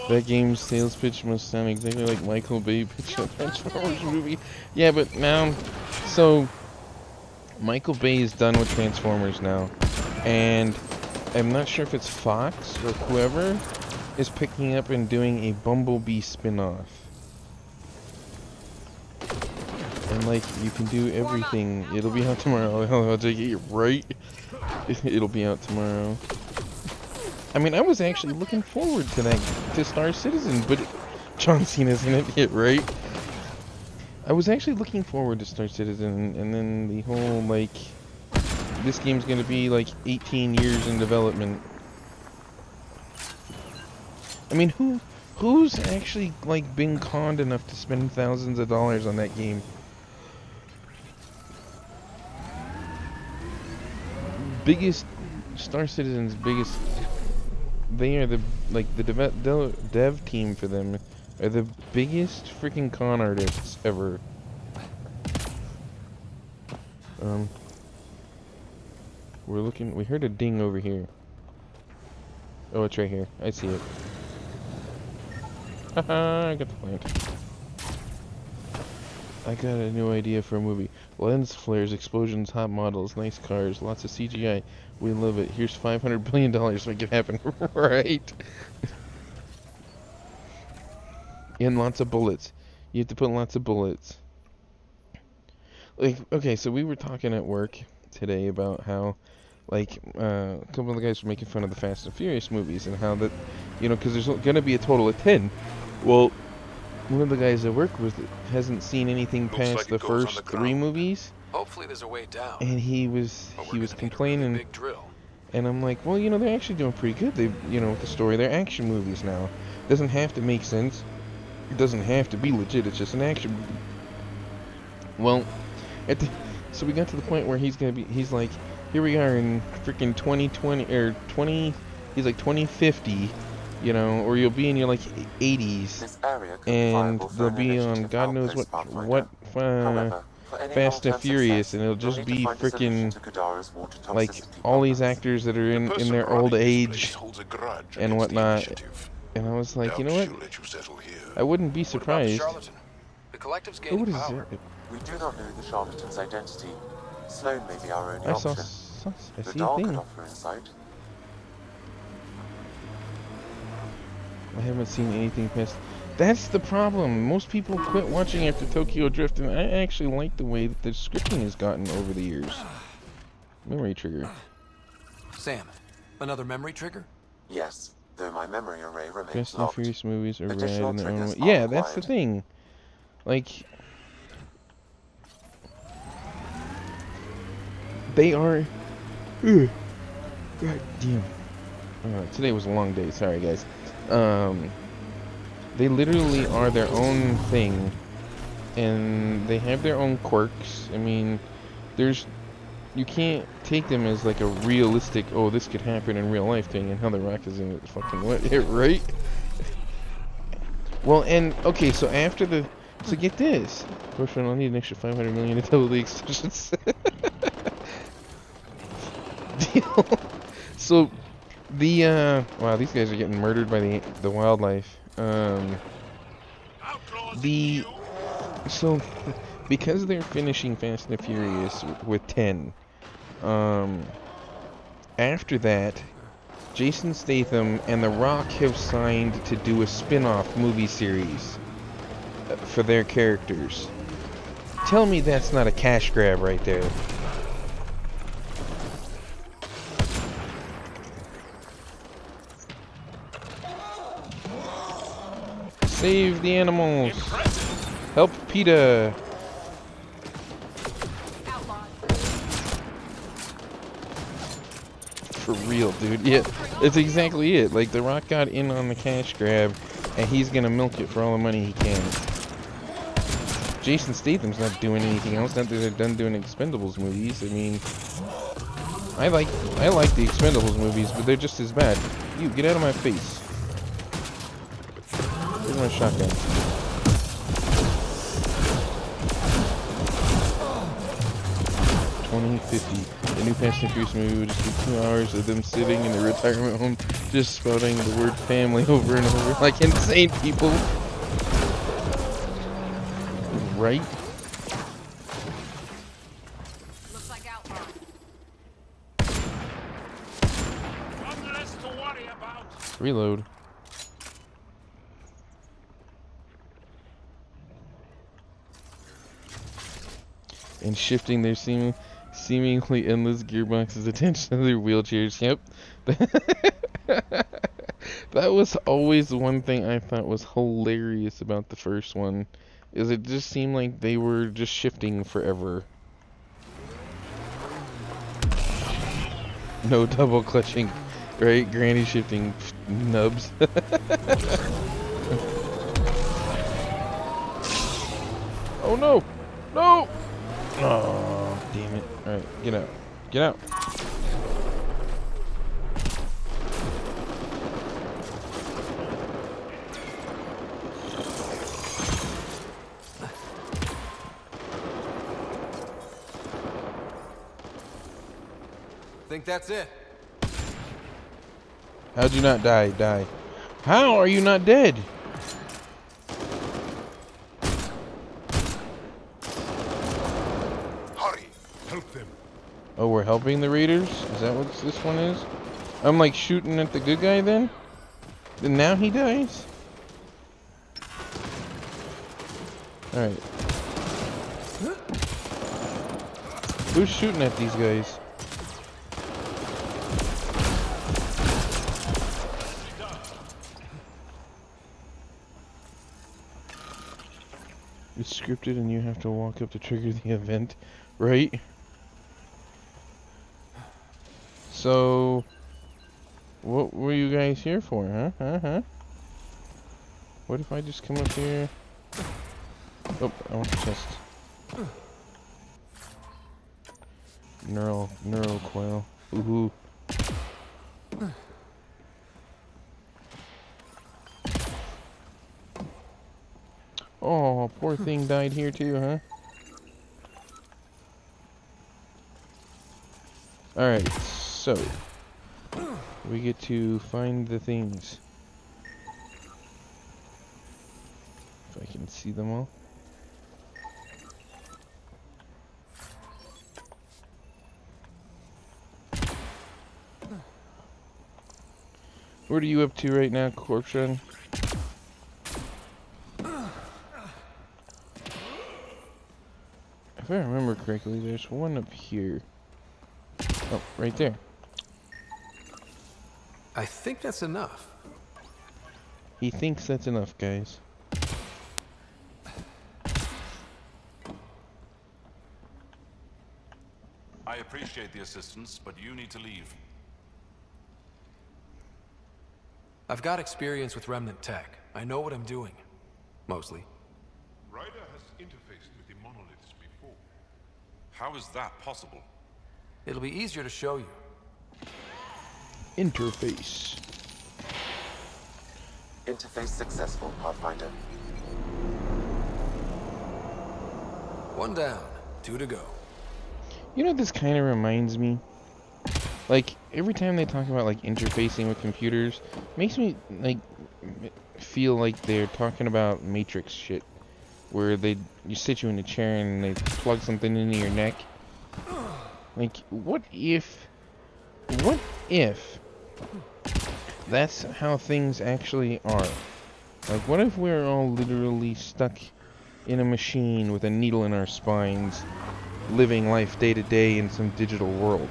That game's sales pitch must sound exactly like Michael Bay pitched a Transformers movie. Yeah, but now, so Michael Bay is done with Transformers now, and I'm not sure if it's Fox or whoever is picking up and doing a Bumblebee spin-off. And like, you can do everything. It'll be out tomorrow. I'll take it, right? It'll be out tomorrow. I mean, I was actually looking forward to that, to Star Citizen, but John Cena's in it yet, right? I was actually looking forward to Star Citizen, and then the whole, like, this game's gonna be, like, 18 years in development. I mean, who's actually, like, been conned enough to spend thousands of dollars on that game? Star Citizen's biggest, they are the, like, the dev team for them are the biggest freaking con artists ever. We heard a ding over here. Oh, it's right here. I see it. Haha, I got the plant. I got a new idea for a movie. Lens flares, explosions, hot models, nice cars, lots of CGI. We love it. Here's $500 billion to make it happen. Right? And lots of bullets. You have to put lots of bullets. Like, okay, so we were talking at work today about how, like, a couple of the guys were making fun of the Fast and Furious movies and how that, you know, because there's going to be a total of 10. Well, one of the guys I work with hasn't seen anything past the first 3 movies. Hopefully there's a way down. And he was complaining. Big drill. And I'm like, well, you know, they're actually doing pretty good. They, you know, with the story, they're action movies now. Doesn't have to make sense. It doesn't have to be legit. It's just an action movie. Well, so we got to the point where he's like, here we are in freaking 2020 or 20. He's like 2050, you know, or you'll be in your like 80s, and they'll be on God knows what Fast and Furious, and it'll just be freaking like all these actors that are in their old age and whatnot. And I was like, you know what? I wouldn't be surprised. The collective's Oh, gaining what is power. it? We do not know the charlatan's identity. Sloan may be our only I option. see The a doll could thing. offer insight. I haven't seen anything past. That's the problem. Most people quit watching after Tokyo Drift, and I actually like the way that the scripting has gotten over the years. Memory trigger. Sam, another memory trigger? Yes, though my memory array remains Fast and locked. Furious movies are rad Additional in their own way. triggers are Yeah, that's the required. thing. Like, they are. Ugh. God damn. Today was a long day. Sorry, guys. They literally are their own thing, and they have their own quirks. I mean, you can't take them as like a realistic, oh, this could happen in real life thing, and how the Rock is in it, fucking what, right? Well, and okay, so so get this. First one, I'll need an extra 500 million to double the extensions. Deal. So wow, these guys are getting murdered by the wildlife. So because they're finishing Fast and Furious with 10, after that, Jason Statham and The Rock have signed to do a spin-off movie series for their characters. Tell me that's not a cash grab right there. Save the animals. Help PETA. For real, dude. Yeah, that's exactly it. Like, The Rock got in on the cash grab, and he's gonna milk it for all the money he can. Jason Statham's not doing anything else. Not that they're done doing Expendables movies. I mean, I like the Expendables movies, but they're just as bad. You get out of my face. Where's my shotgun? The new Fast and Furious movie would just be 2 hours of them sitting in a retirement home, just spouting the word family over and over like insane people. Right? Looks like outlaw. One less to worry about. Reload. And shifting their seemingly endless gearbox's attention to their wheelchairs. Yep. That was always the one thing I thought was hilarious about the first one, is it just seemed like they were just shifting forever. No double clutching, right? Granny shifting nubs. Oh no! No! Oh, damn it. Alright, get out. Get out. Think that's it. How'd you not die? Die. How are you not dead? Hurry, help them. Oh, we're helping the raiders? Is that what this one is? I'm like shooting at the good guy then? And now he dies? Alright. Who's shooting at these guys? It's scripted and you have to walk up to trigger the event, right? So, what were you guys here for, huh? What if I just come up here? Oh, I want the chest. Neural coil. Ooh. Oh, poor thing died here too, huh? Alright, so we get to find the things. If I can see them all. What are you up to right now, Corpse Run? If I remember correctly, there's one up here. Oh, right there. I think that's enough. He thinks that's enough, guys. I appreciate the assistance, but you need to leave. I've got experience with Remnant tech. I know what I'm doing. Mostly. Ryder has interfaced with the monoliths before. How is that possible? It'll be easier to show you. Interface. Interface successful, Pathfinder. 1 down, 2 to go. You know what this kind of reminds me? Like, every time they talk about, like, interfacing with computers, makes me, like, feel like they're talking about Matrix shit. Where you sit you in a chair and they plug something into your neck. Like, what if that's how things actually are? Like, what if we're all literally stuck in a machine with a needle in our spines, living life day to day in some digital world?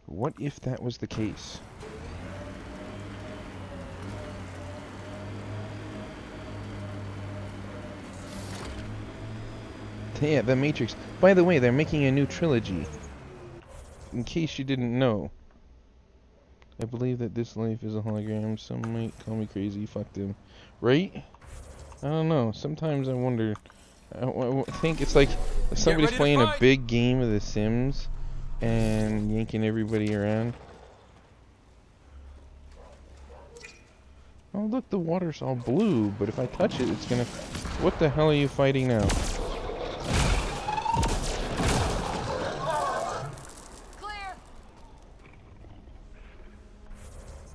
What if that was the case? Yeah, The Matrix. By the way, they're making a new trilogy. In case you didn't know. I believe that this life is a hologram. Some might call me crazy. Fuck them. Right? I don't know. Sometimes I wonder. I think it's like if somebody's playing a big game of The Sims and yanking everybody around. Oh, look, the water's all blue, but if I touch it, it's gonna... What the hell are you fighting now? Clear.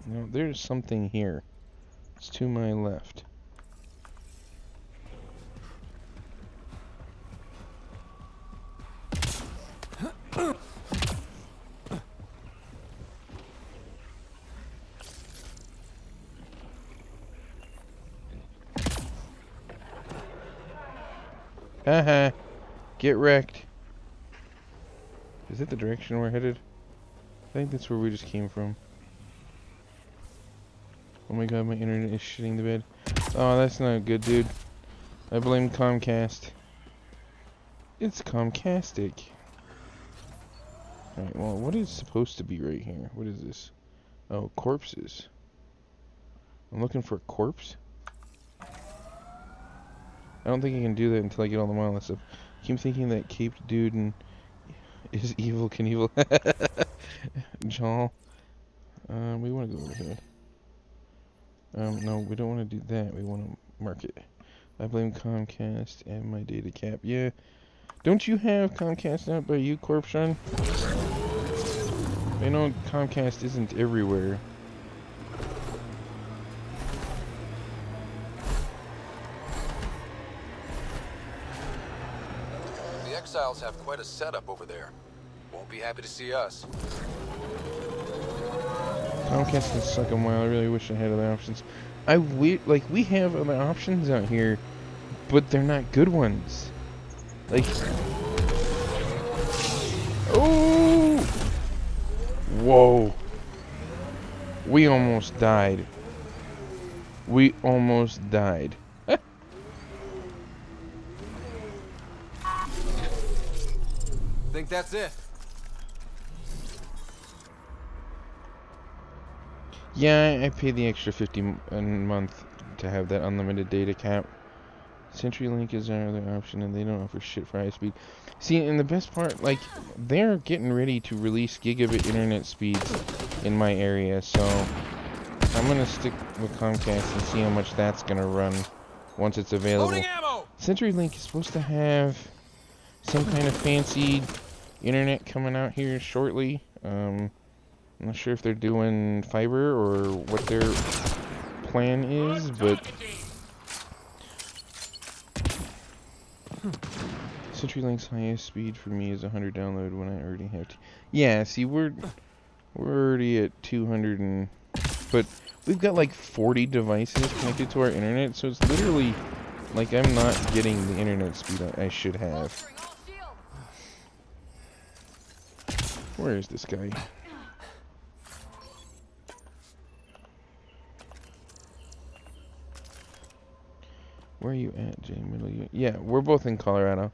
No, there's something here. It's to my left. Haha. Get wrecked. Is it the direction we're headed? I think that's where we just came from. Oh my god, my internet is shitting the bed. Oh, that's not good, dude. I blame Comcast. It's Comcastic. Alright, well, what is supposed to be right here? What is this? Oh, corpses. I'm looking for a corpse? I don't think I can do that until I get all the monolith stuff. I keep thinking that caped dude and is Evil Knievel. Jaw. We want to go over here. No, we don't want to do that. We want to mark it. I blame Comcast and my data cap. Yeah. Don't you have Comcast out by you, Corpse Run? I know Comcast isn't everywhere. The exiles have quite a setup over there. Won't be happy to see us. Comcast can suck 'em while. I really wish I had other options. we have other options out here, but they're not good ones. Like, oh, whoa, we almost died. We almost died. Think that's it? Yeah, I pay the extra $50 a month to have that unlimited data cap. CenturyLink is our other option, and they don't offer shit for high speed. See, and the best part, like, they're getting ready to release gigabit internet speeds in my area, so I'm gonna stick with Comcast and see how much that's gonna run once it's available. CenturyLink is supposed to have some kind of fancy internet coming out here shortly. I'm not sure if they're doing fiber or what their plan is, but CenturyLink's highest speed for me is 100 download when I already have yeah, see, we're already at 200 but we've got like 40 devices connected to our internet, so it's literally like I'm not getting the internet speed I should have. Where is this guy? Where are you at, Jay? Middle? Yeah, we're both in Colorado.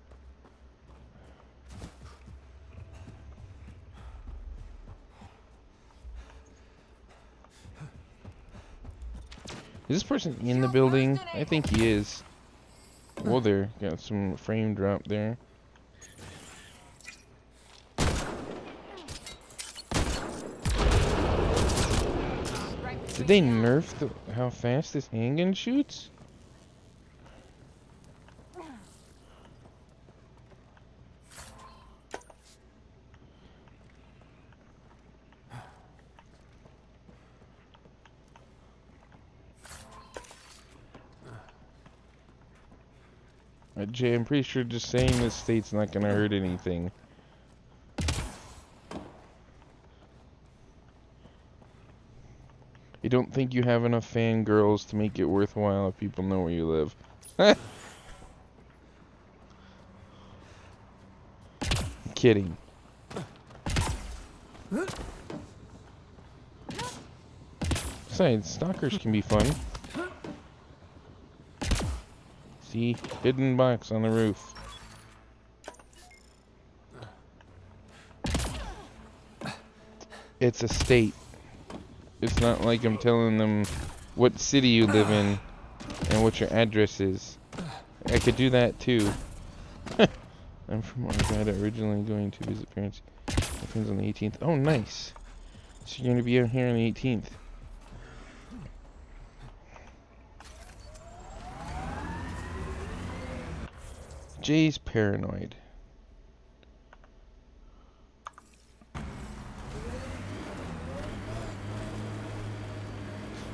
Is this person in the building? I think he is. Whoa there, got some frame drop there. Did they nerf how fast this handgun shoots? Jay, I'm pretty sure just saying this state's not gonna hurt anything. I don't think you have enough fangirls to make it worthwhile if people know where you live. I'm kidding. Besides, stalkers can be fun. See? Hidden box on the roof. It's a state. It's not like I'm telling them what city you live in and what your address is. I could do that too. I'm from Arvada, originally going to visit parents. My friends on the 18th. Oh, nice. So you're going to be out here on the 18th. Jay's paranoid.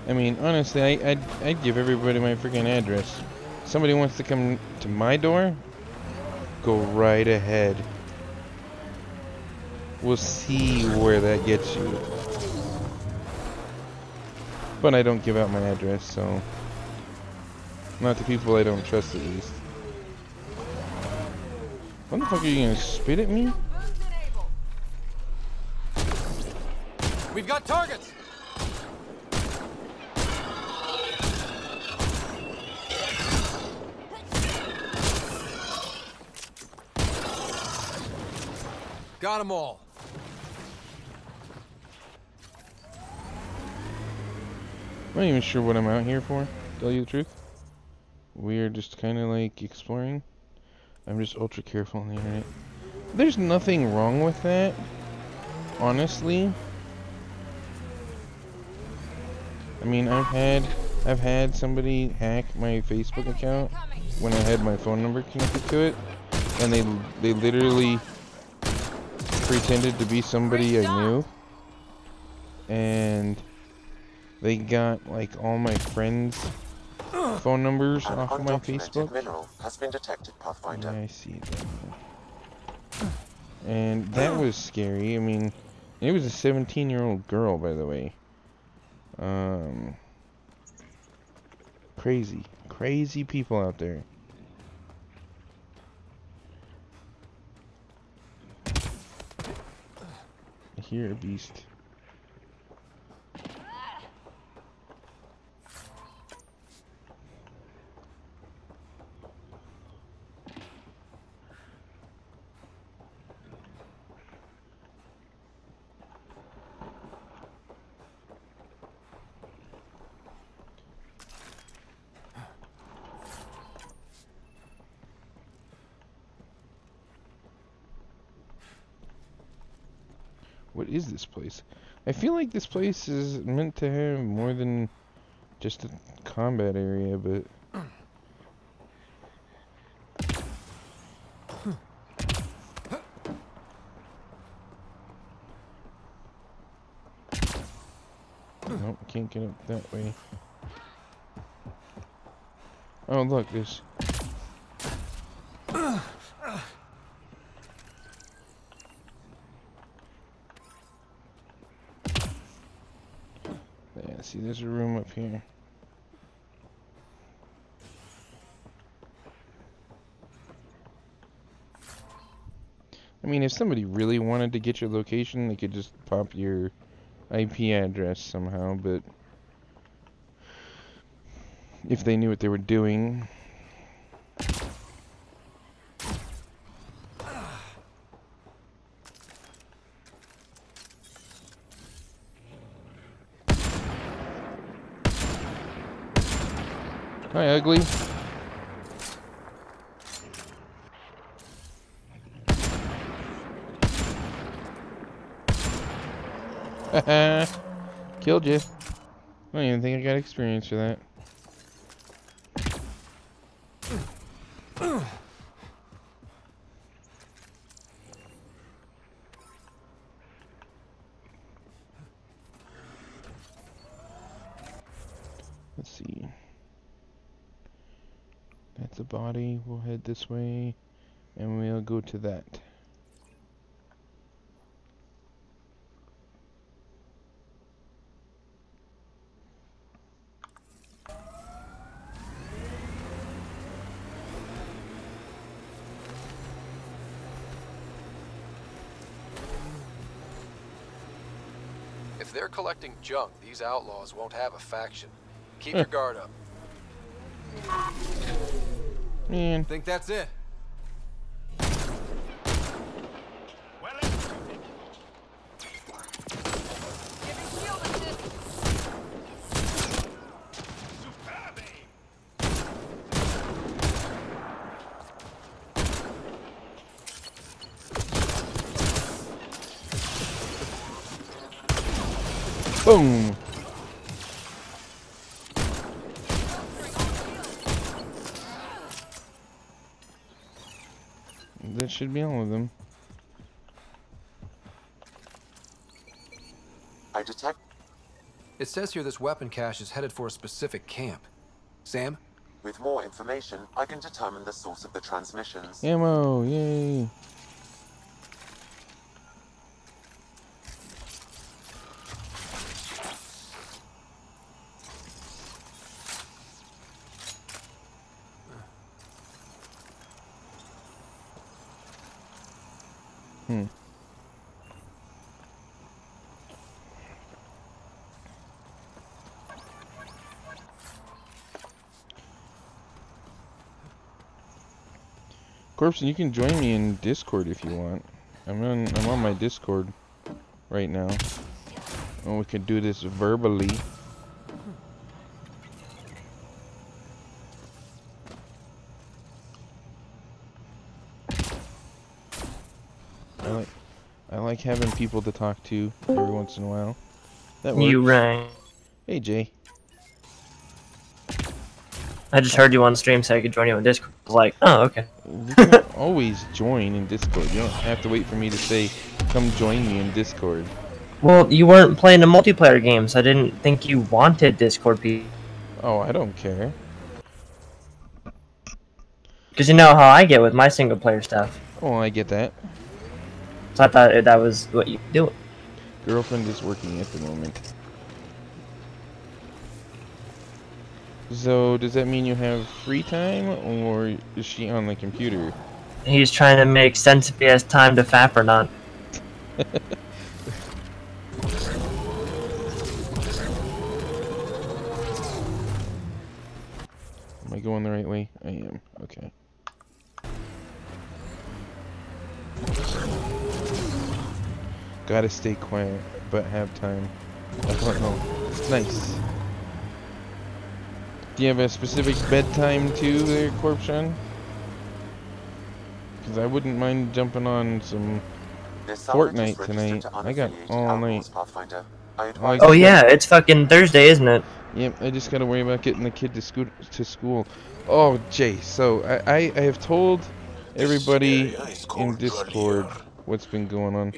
I mean, honestly, I'd give everybody my freaking address. Somebody wants to come to my door? Go right ahead. We'll see where that gets you. But I don't give out my address, so... Not to people I don't trust, at least. What the fuck, are you gonna spit at me? We've got targets! Got them all. I'm not even sure what I'm out here for, to tell you the truth. We're just kind of like exploring. I'm just ultra careful on the internet. There's nothing wrong with that, honestly. I mean, I've had somebody hack my Facebook account when I had my phone number connected to it, and they literally pretended to be somebody I knew, and they got like all my friends' phone numbers off of my Facebook. Mineral has been detected, Pathfinder. Yeah, I see that. And that was scary. I mean, it was a 17-year-old girl, by the way. Crazy. Crazy people out there. I hear a beast. What is this place? I feel like this place is meant to have more than just a combat area, but... Nope, can't get up that way. Oh, look, there's... Yeah, see, there's a room up here. I mean, if somebody really wanted to get your location, they could just pop your IP address somehow, but if they knew what they were doing... Hi, ugly. Haha. Killed you. I don't even think I got experience for that. Let's see. That's a body. We'll head this way, and we'll go to that. If they're collecting junk, these outlaws won't have a faction. Keep your guard up. Man. Think that's it? Boom! That should be all of them. I detect... It says here this weapon cache is headed for a specific camp. Sam? With more information, I can determine the source of the transmissions. Ammo! Yay! Corpson, you can join me in Discord if you want. I'm on my Discord right now. And we could do this verbally. I like having people to talk to every once in a while. That works. You rang. Hey, Jay. I just heard you on stream, so I could join you on Discord. I was like, oh, okay. You can always join in Discord. You don't have to wait for me to say, come join me in Discord. Well, you weren't playing a multiplayer game, so I didn't think you wanted Discord people. Oh, I don't care. Because you know how I get with my single player stuff. Oh, I get that. So I thought that was what you do. Girlfriend is working at the moment. So, does that mean you have free time, or is she on the computer? He's trying to make sense if he has time to fap or not. Am I going the right way? I am. Okay. Gotta stay quiet, but have time. I don't know. Nice. Do you have a specific bedtime too there, Corpshon? Because I wouldn't mind jumping on some Fortnite tonight. I got all night. Oh yeah, it's fucking Thursday, isn't it? Yep, I just gotta worry about getting the kid to school. Oh, Jay, so I have told everybody in Discord what's been going on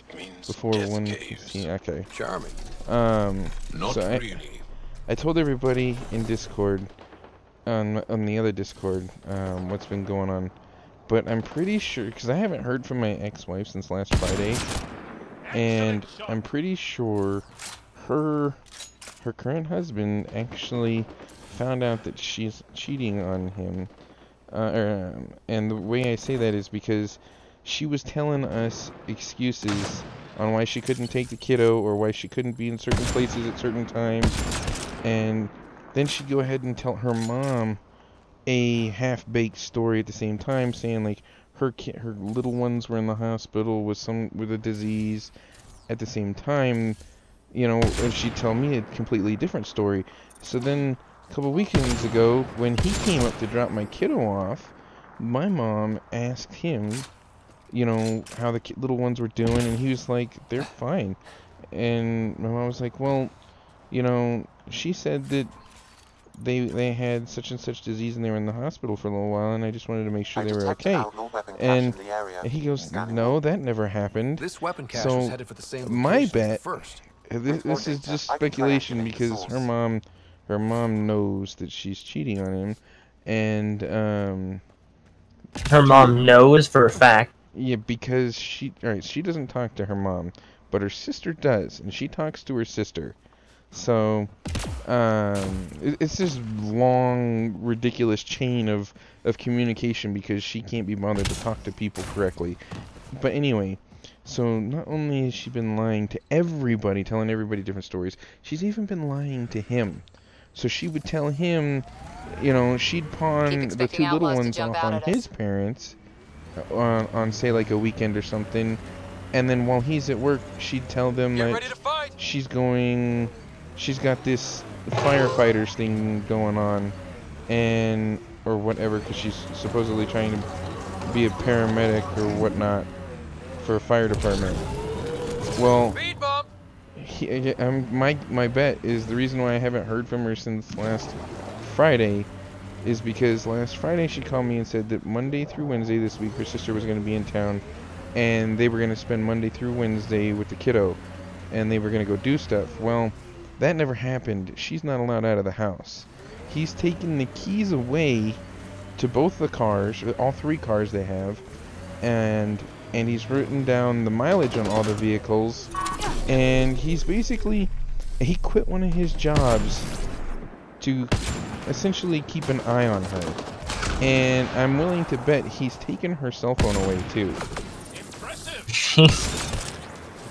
before 1:15. Okay. Charming. Not So really. I told everybody in Discord, on the other Discord, what's been going on. But I'm pretty sure, because I haven't heard from my ex-wife since last Friday, and I'm pretty sure her current husband actually found out that she's cheating on him. And the way I say that is because she was telling us excuses on why she couldn't take the kiddo or why she couldn't be in certain places at certain times, and then she'd go ahead and tell her mom a half-baked story at the same time, saying like her little ones were in the hospital with a disease at the same time, you know, and she'd tell me a completely different story. So then a couple weekends ago, when he came up to drop my kiddo off, my mom asked him, you know, how the little ones were doing, and he was like, they're fine. And my mom was like, well, you know, she said that they had such and such disease and they were in the hospital for a little while, and I just wanted to make sure they were okay. And he goes, no, that never happened. This weapon cache So was headed for the same my location as the bet, first. this is just speculation because her mom knows that she's cheating on him, and her mom knows for a fact. Yeah, because she doesn't talk to her mom, but her sister does, and she talks to her sister. So, it's this long, ridiculous chain of communication because she can't be bothered to talk to people correctly. But anyway, so not only has she been lying to everybody, telling everybody different stories, she's even been lying to him. So she would tell him, you know, she'd pawn the two little ones off on his parents, on say like a weekend or something, and then while he's at work, she'd tell them that she's got this firefighters thing going on, or whatever, because she's supposedly trying to be a paramedic or whatnot for a fire department. Well, my bet is the reason why I haven't heard from her since last Friday is because last Friday she called me and said that Monday through Wednesday this week her sister was going to be in town, and they were going to spend Monday through Wednesday with the kiddo, and they were going to go do stuff. Well, that never happened. She's not allowed out of the house. He's taken the keys away to both the cars, all three cars they have, and he's written down the mileage on all the vehicles, and he's basically, he quit one of his jobs to essentially keep an eye on her, and I'm willing to bet he's taken her cell phone away too.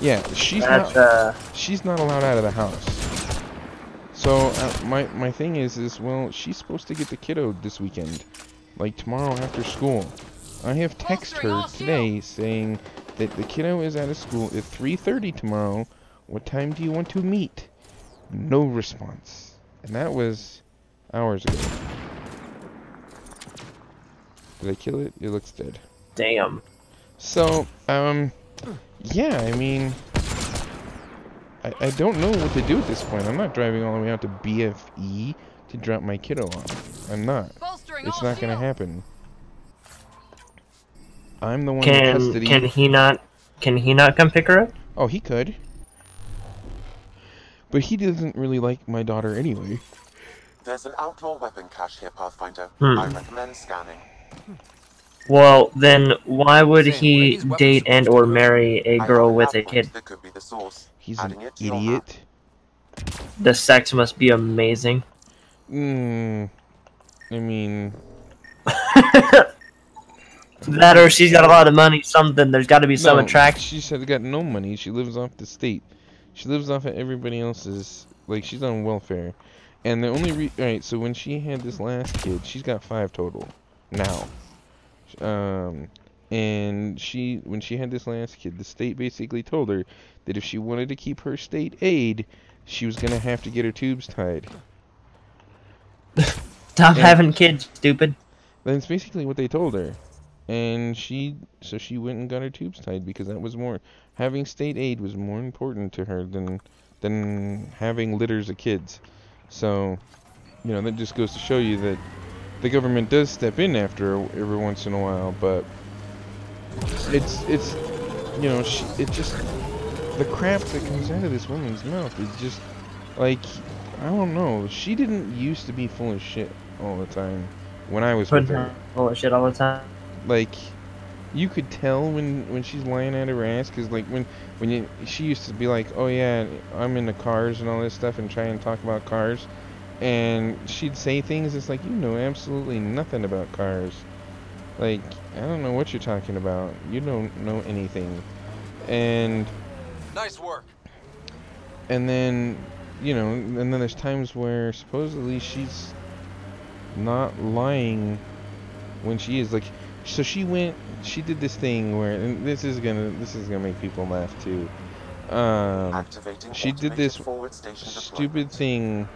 Yeah, she's not allowed out of the house. So my thing is well, she's supposed to get the kiddo this weekend, like tomorrow after school. I have texted her today saying that the kiddo is out of school at 3:30 tomorrow. What time do you want to meet? No response. And that was hours ago. Did I kill it? It looks dead. Damn. So, yeah, I mean, I don't know what to do at this point. I'm not driving all the way out to BFE to drop my kiddo off. I'm not. It's not gonna happen. I'm the one in custody. Can he not come pick her up? Oh, he could. But he doesn't really like my daughter anyway. There's an outlaw weapon cache here, Pathfinder. Hmm. I recommend scanning. Well, then why would he date and or marry a girl with a kid? That could be the source. He's an idiot. The sex must be amazing. I mean... That or she's got a lot of money, something. There's got to be some attraction. She's got no money. She lives off the state. She lives off of everybody else's... Like, she's on welfare. And the only Alright, so when she had this last kid, she's got 5 total. Now. And when she had this last kid, the state basically told her that if she wanted to keep her state aid, she was going to have to get her tubes tied. Stop having kids, stupid. That's basically what they told her. And so she went and got her tubes tied because that was having state aid was more important to her than having litters of kids. So, you know, that just goes to show you that the government does step in after every once in a while, but it's you know, it just, the crap that comes out of this woman's mouth is just like, I don't know, she didn't used to be full of shit all the time when I was with her. Full of shit all the time. Like, you could tell when she's lying at her ass, because like she used to be like, oh yeah, I'm into cars and all this stuff, and try and talk about cars, and she'd say things, it's like, you know absolutely nothing about cars. Like, I don't know what you're talking about. You don't know anything. And nice work. And then, you know, and then there's times where supposedly she's not lying when she is, like, so she did this thing where, and this is gonna make people laugh too. She did this stupid thing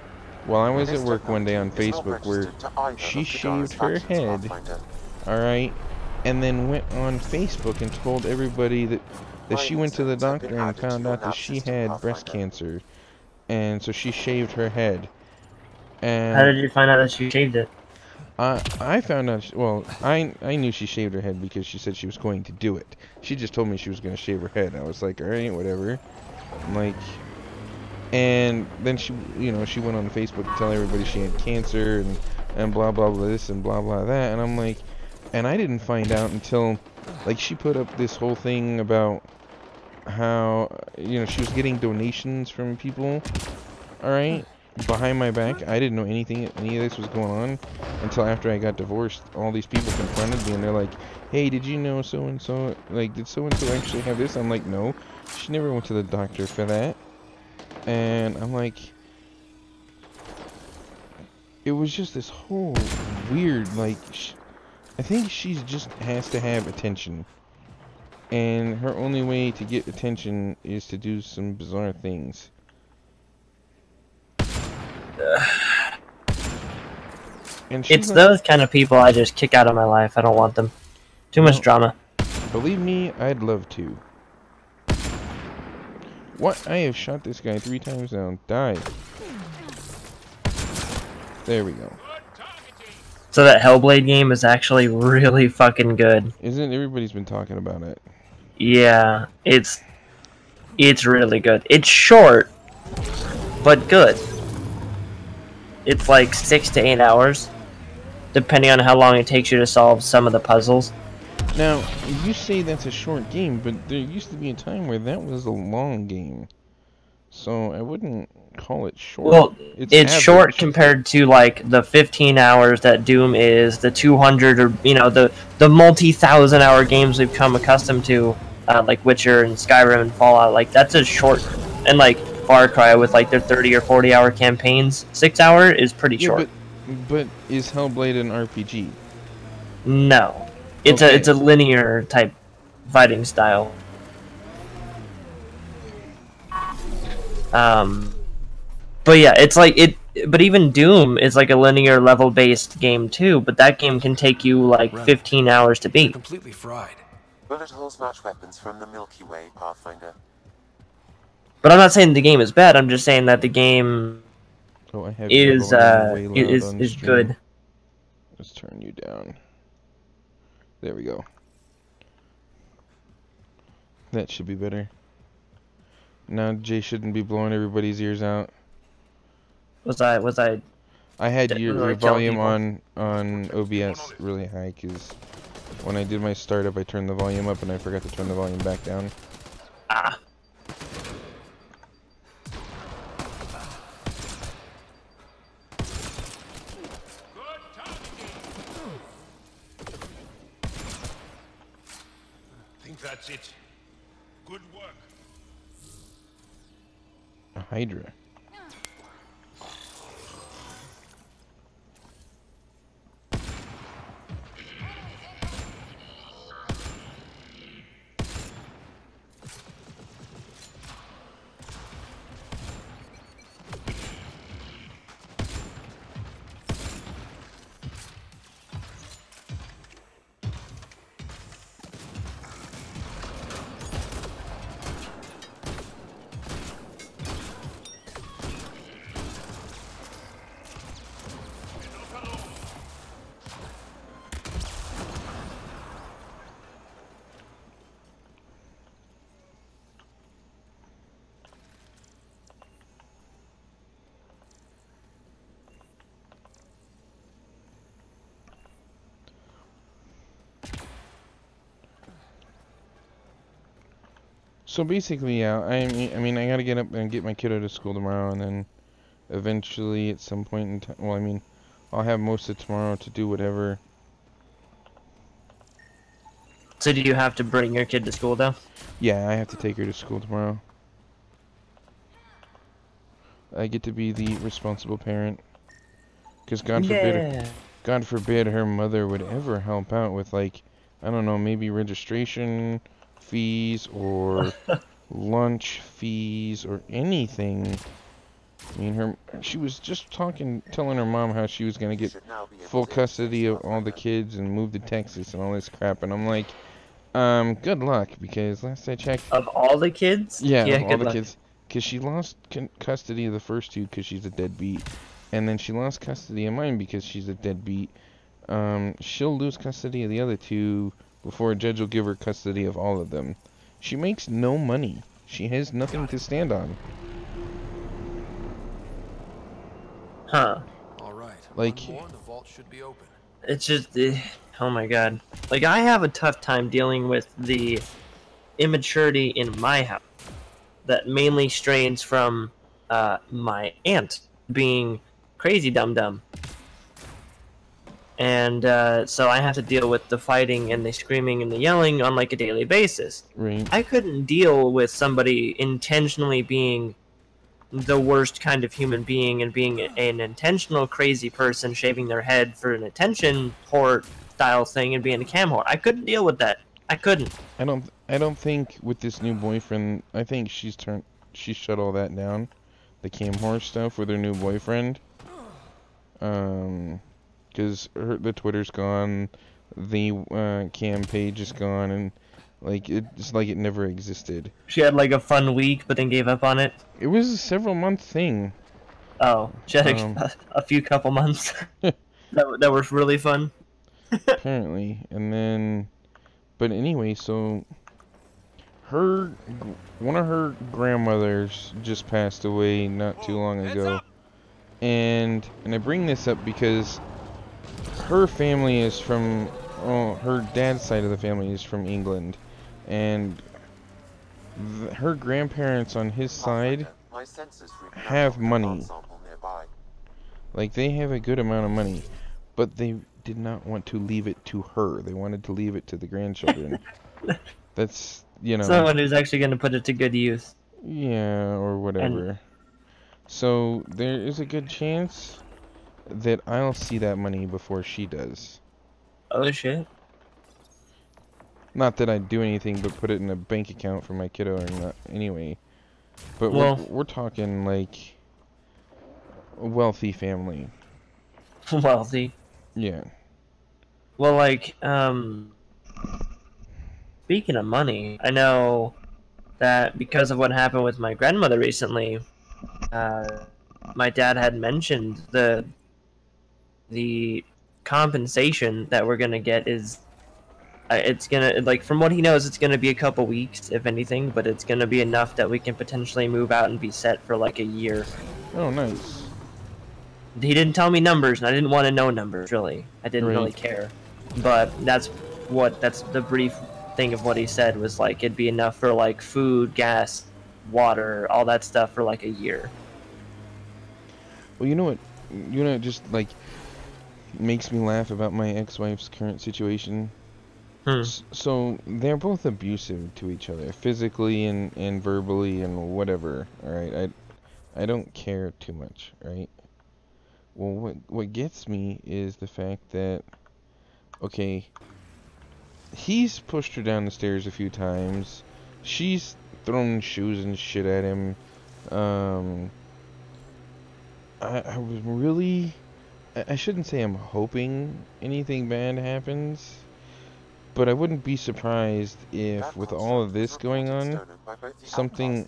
while I was at work one day on Facebook where she shaved her head, alright, and then went on Facebook and told everybody that she went to the doctor and found out that she had breast cancer, and so she shaved her head. And how did you find out that she shaved it? I found out, well, I knew she shaved her head because she said she was going to do it. She just told me she was going to shave her head. I was like, alright, whatever. I'm like, and then she, you know, she went on Facebook to tell everybody she had cancer and blah blah blah this and blah blah that, and I'm like, and I didn't find out until, like, she put up this whole thing about how, you know, she was getting donations from people, alright, behind my back. I didn't know any of this was going on until after I got divorced. All these people confronted me and they're like, hey, did you know so and so, like, did so and so actually have this? I'm like, no, she never went to the doctor for that. And I'm like, it was just this whole weird, like, I think she just has to have attention, and her only way to get attention is to do some bizarre things. And it's those kind of people I just kick out of my life. I don't want them. Too much drama. Believe me, I'd love to. What? I have shot this guy 3 times now. Die. There we go. So that Hellblade game is actually really fucking good. Isn't everybody's been talking about it? Yeah, it's really good. It's short, but good. It's like 6 to 8 hours, depending on how long it takes you to solve some of the puzzles. Now, you say that's a short game, but there used to be a time where that was a long game. So I wouldn't call it short. Well, it's short compared to, like, the 15 hours that Doom is, the 200, or, you know, the multi-thousand-hour games we've come accustomed to, like Witcher and Skyrim and Fallout. Like, that's a short, and, like, Far Cry with, like, their 30 or 40-hour campaigns. 6 hour is pretty short. But is Hellblade an RPG? No. It's a linear type fighting style. But yeah, it's like but even Doom is like a linear level based game too, but that game can take you like 15 hours to beat. Completely fried. Bullet holes match weapons from the Milky Way, Pathfinder. But I'm not saying the game is bad, I'm just saying that the game is good. Let's turn you down. There we go. That should be better. Now Jay shouldn't be blowing everybody's ears out. Was I? I had your volume on OBS really high because when I did my startup, I turned the volume up and I forgot to turn the volume back down. Ah. That's it. Good work. A Hydra. So basically, yeah, I mean, I gotta get up and get my kiddo to school tomorrow, and then eventually, at some point in time, well, I mean, I'll have most of tomorrow to do whatever. So do you have to bring your kid to school, though? Yeah, I have to take her to school tomorrow. I get to be the responsible parent. Because God forbid her mother would ever help out with, like, I don't know, maybe registration fees or lunch fees or anything. I mean, she was just telling her mom how she was gonna get full custody of all the kids and move to Texas and all this crap, and I'm like, good luck, because last I checked, of all the kids, yeah, of all the kids, because she lost custody of the first two because she's a deadbeat, and then she lost custody of mine because she's a deadbeat. She'll lose custody of the other two before a judge will give her custody of all of them. She makes no money. She has nothing to stand on. Huh. All right. Like, one more, and the vault should be open. It's just, oh my god. Like, I have a tough time dealing with the immaturity in my house that mainly strains from my aunt being crazy dumb. And so I have to deal with the fighting and the screaming and the yelling on like a daily basis. Right. I couldn't deal with somebody intentionally being the worst kind of human being and being an intentional crazy person shaving their head for an attention whore style thing and being a cam whore. I couldn't deal with that. I couldn't. I don't think with this new boyfriend, I think she shut all that down. The cam whore stuff with her new boyfriend. Because the Twitter's gone, the cam page is gone, and like it's like it never existed. She had like a fun week, but then gave up on it. It was a several-month thing. Oh, she had a few couple months that were really fun. Apparently, and then, but anyway, so one of her grandmothers just passed away not too long ago, and I bring this up because her family is from, her dad's side of the family is from England, and her grandparents on his side have money. Like, they have a good amount of money, but they did not want to leave it to her. They wanted to leave it to the grandchildren. That's, you know, someone who's actually going to put it to good use. Yeah, or whatever. So there is a good chance that I'll see that money before she does. Oh shit. Not that I'd do anything but put it in a bank account for my kiddo or not anyway. But we're talking like a wealthy family. Wealthy. Yeah. Well, like, speaking of money, I know that because of what happened with my grandmother recently, my dad had mentioned the compensation that we're gonna get is it's gonna, like, from what he knows, it's gonna be a couple weeks, if anything, but it's gonna be enough that we can potentially move out and be set for like a year. Oh, nice. He didn't tell me numbers, and I didn't want to know numbers, really. I didn't really care. But that's the brief thing of what he said was, like, it'd be enough for, like, food, gas, water, all that stuff for, like, a year. Well, you know what just, like, makes me laugh about my ex-wife's current situation? So they're both abusive to each other, physically and verbally and whatever. All right, I don't care too much, right? Well, what gets me is the fact that, okay, he's pushed her down the stairs a few times. She's thrown shoes and shit at him. I was really, I shouldn't say I'm hoping anything bad happens, but I wouldn't be surprised if, with all of this going on, something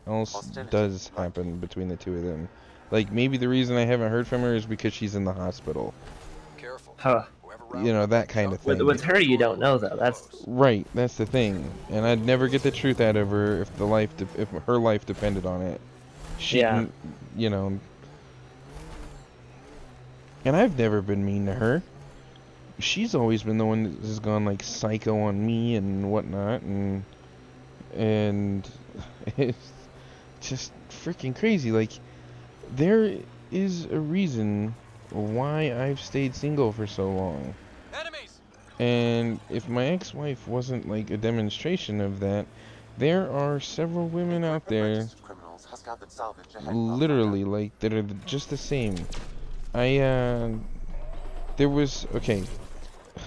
else does happen between the two of them. Like, maybe the reason I haven't heard from her is because she's in the hospital. Huh. You know, that kind of thing. With her, you don't know, though. That's right. That's the thing, and I'd never get the truth out of her if if her life depended on it. She, Yeah. You know. And I've never been mean to her. She's always been the one that has gone like psycho on me and whatnot, and it's just freaking crazy. Like, there is a reason why I've stayed single for so long. And if my ex-wife wasn't like a demonstration of that, there are several women out there, literally, like, that are just the same. There was, okay,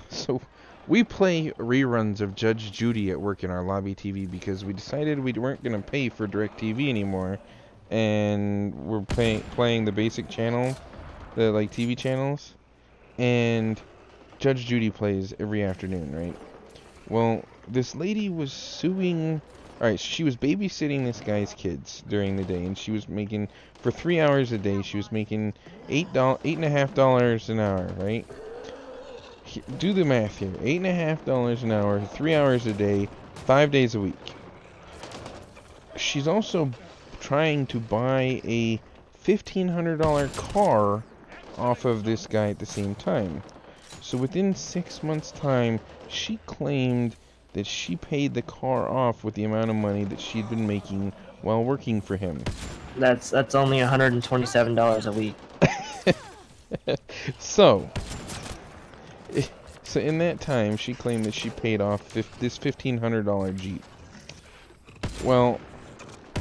so we play reruns of Judge Judy at work in our lobby TV because we decided we weren't going to pay for DirecTV anymore, and we're playing the basic channel, the like TV channels, and Judge Judy plays every afternoon, right? Well, this lady was suing. Alright, she was babysitting this guy's kids during the day, and she was making, for 3 hours a day, she was making $8.50 an hour, right? Do the math here. $8.50 an hour, 3 hours a day, 5 days a week. She's also trying to buy a $1,500 car off of this guy at the same time. So within 6 months' time, she claimed that she paid the car off with the amount of money that she'd been making while working for him. That's only $127 a week. So in that time, she claimed that she paid off this $1,500 Jeep. Well,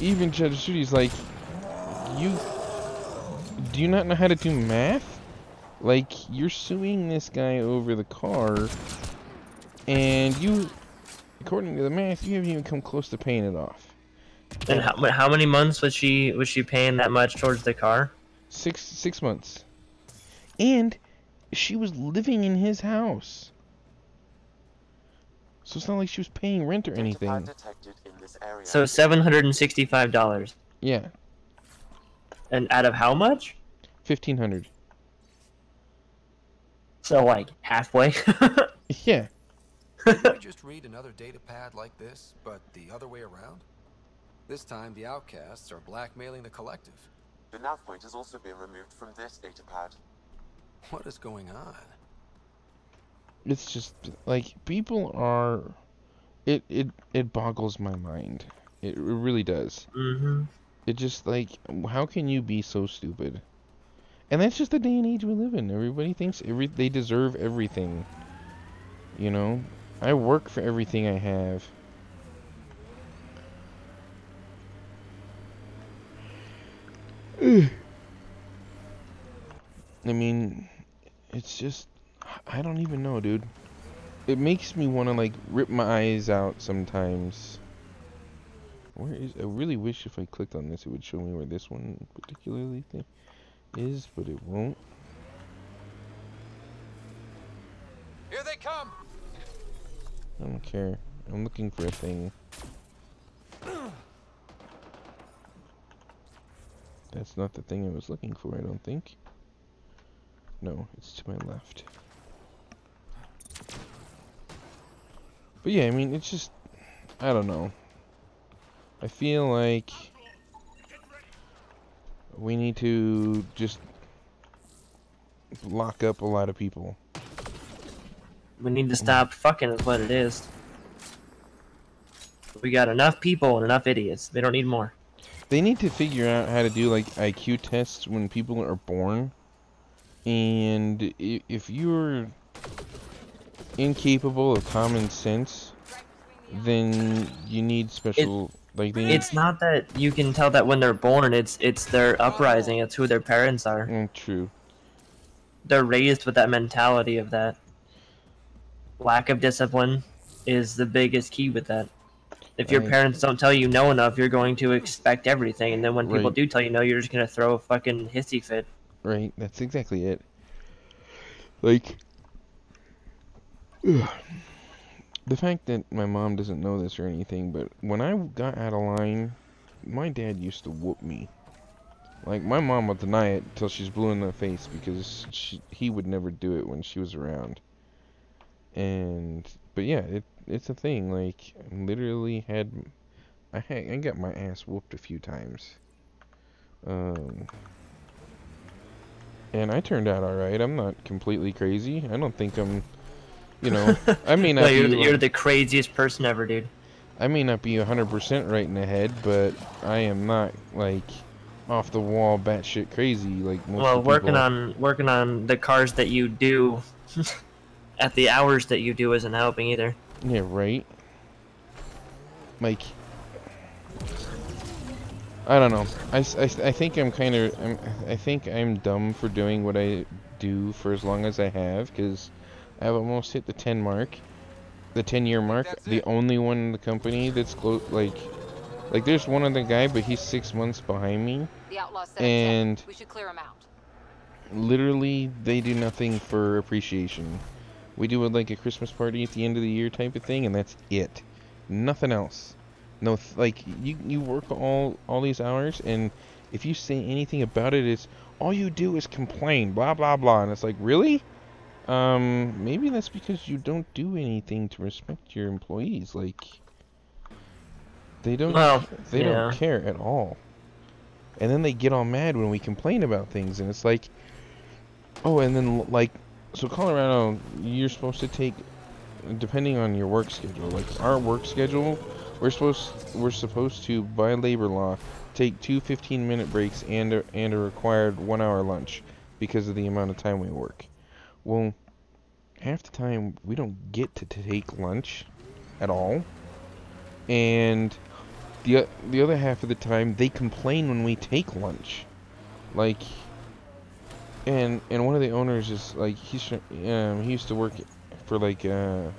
even Judge Judy's like, do you not know how to do math? Like, you're suing this guy over the car, and you, according to the math, you haven't even come close to paying it off. And how many months was she paying that much towards the car? 6 months. And she was living in his house. So it's not like she was paying rent or anything. So $765. Yeah. And out of how much? $1,500. So like halfway. Yeah. Did we just read another data pad like this, but the other way around? This time the outcasts are blackmailing the collective. The nav point has also been removed from this data pad. What is going on? It's just like people are. It boggles my mind. It really does. It just like, how can you be so stupid? And that's just the day and age we live in. Everybody thinks they deserve everything. You know, I work for everything I have. I mean, it's just, I don't even know, dude. It makes me want to like rip my eyes out sometimes. Where is? I really wish if I clicked on this, it would show me where this one particularly is, but it won't. Here they come. I don't care. I'm looking for a thing. That's not the thing I was looking for, I don't think. No, it's to my left. But yeah, I mean, it's just, I don't know. I feel like we need to just lock up a lot of people. We need to stop fucking is what it is. We got enough people and enough idiots. They don't need more. They need to figure out how to do like IQ tests when people are born. And if you're incapable of common sense, then you need special It's not that you can tell that when they're born. It's their uprising. It's who their parents are. True. They're raised with that mentality of that. Lack of discipline is the biggest key with that. If your parents don't tell you no enough, you're going to expect everything, and then when people do tell you no, you're just gonna throw a fucking hissy fit. Right, that's exactly it. Like, ugh. The fact that my mom doesn't know this or anything, but when I got out of line, my dad used to whoop me. Like, my mom would deny it till she's blue in the face because he would never do it when she was around. But yeah, it's a thing. Like, literally I got my ass whooped a few times. And I turned out alright. I'm not completely crazy. I don't think I'm, you know, I may not No, be... you're the craziest person ever, dude. I may not be 100% right in the head, but I am not, like, off the wall batshit crazy like most Well, people. working on the cars that you do at the hours that you do isn't helping either. Yeah, right. Like, I don't know. I think I think I'm dumb for doing what I do for as long as I have, because I've almost hit the 10 mark, the 10-year mark. The only one in the company that's close, like there's one other guy, but he's 6 months behind me. The outlaw said And we should clear him out. literally, they do nothing for appreciation. We do like a Christmas party at the end of the year type of thing, and that's it. Nothing else. No, like, you work all these hours, and if you say anything about it, it's all you do is complain, blah blah blah, and it's like, really? Maybe that's because you don't do anything to respect your employees. Like, they don't don't care at all. And then they get all mad when we complain about things, and it's like, oh, and then, like, so Colorado, you're supposed to take, depending on your work schedule, like our work schedule, we're supposed to, by labor law, take 2 15-minute breaks and a required 1-hour lunch because of the amount of time we work. Well, half the time we don't get to take lunch at all, and the other half of the time they complain when we take lunch, like. And one of the owners is like, he used to work for like a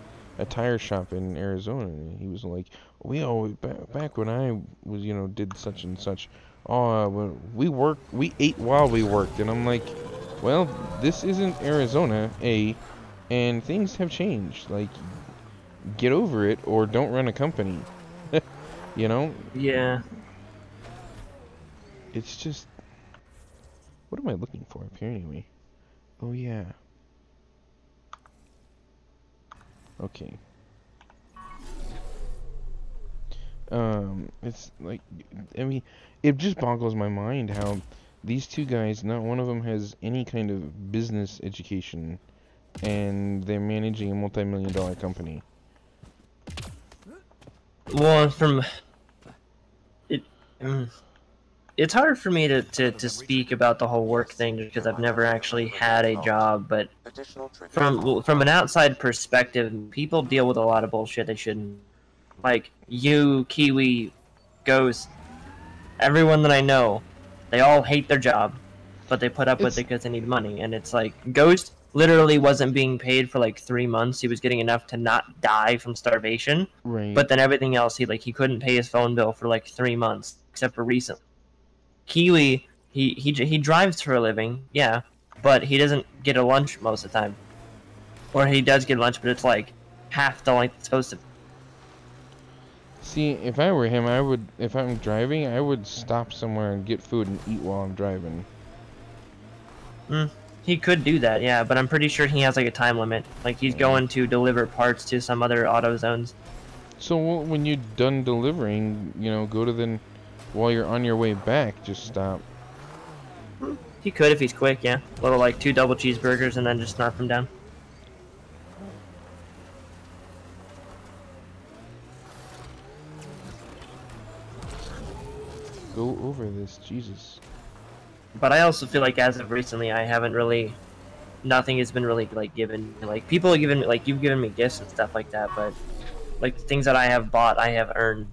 tire shop in Arizona, and he was like, we always back when I was, you know, did such and such, we ate while we worked. And I'm like, well, this isn't Arizona, and things have changed. Like, get over it or don't run a company. You know? Yeah. It's just, what am I looking for up here anyway? Oh yeah. Okay. It's like, I mean, it just boggles my mind how these two guys, not one of them has any kind of business education, and they're managing a multi-million-dollar company. Well, it's hard for me to speak about the whole work thing because I've never actually had a job, but from an outside perspective, people deal with a lot of bullshit they shouldn't. Like, you, Kiwi, Ghost, everyone that I know, they all hate their job, but they put up with it because they need money. And it's like, Ghost literally wasn't being paid for like 3 months. He was getting enough to not die from starvation. Right. But then everything else, he couldn't pay his phone bill for like 3 months, except for recently. Kiwi, he drives for a living, yeah, but he doesn't get a lunch most of the time. Or he does get lunch, but it's like half the length it's supposed to be. See, if I were him, if I'm driving, I would stop somewhere and get food and eat while I'm driving. He could do that, yeah, but I'm pretty sure he has like a time limit. Like, he's going to deliver parts to some other auto zones. So when you're done delivering, you know, go to the, while you're on your way back, just stop. He could if he's quick, yeah. Little like 2 double cheeseburgers and then just snarf them down. Go over this, Jesus. But I also feel like as of recently, I haven't really nothing has been really like given. Like people have given like you've given me gifts and stuff like that, but like the things that I have bought, I have earned.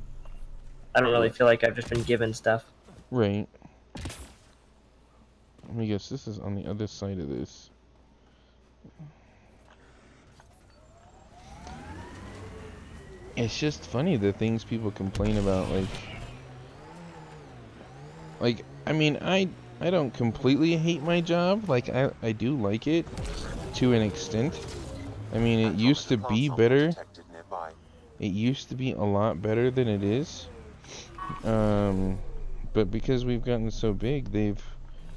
I don't really feel like I've just been given stuff. Right. Let me guess, this is on the other side of this. It's just funny the things people complain about, like I mean, I don't completely hate my job. Like I do like it to an extent. I mean, it used to be better. It used to be a lot better than it is. But because we've gotten so big,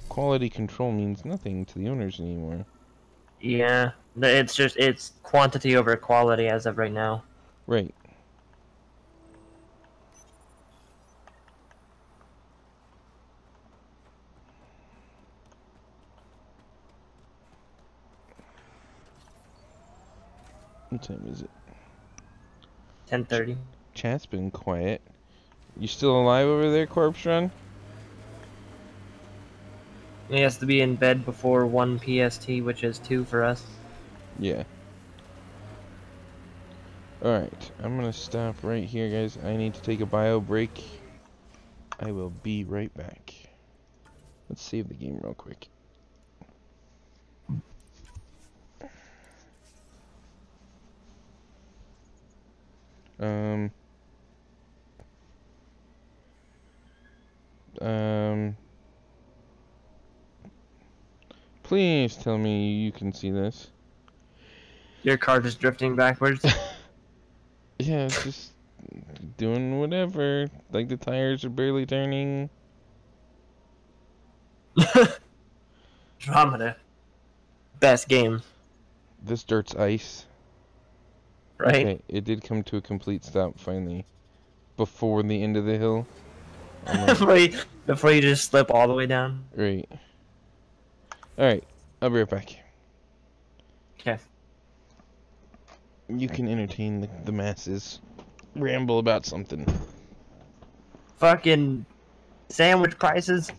quality control means nothing to the owners anymore. Yeah, it's quantity over quality as of right now. Right. What time is it? 10:30. Chat's been quiet. You still alive over there, Corpse Run? He has to be in bed before 1 PST, which is 2 for us. Yeah. Alright, I'm gonna stop right here, guys. I need to take a bio break. I will be right back. Let's save the game real quick. Please tell me you can see this. Your car just drifting backwards? Yeah, it's just doing whatever. Like the tires are barely turning. Andromeda. Best game. This dirt's ice. Right? Okay, it did come to a complete stop finally. Before the end of the hill. Before you just slip all the way down? Right. Alright, I'll be right back. Okay. You can entertain the masses. Ramble about something. Fucking sandwich prices.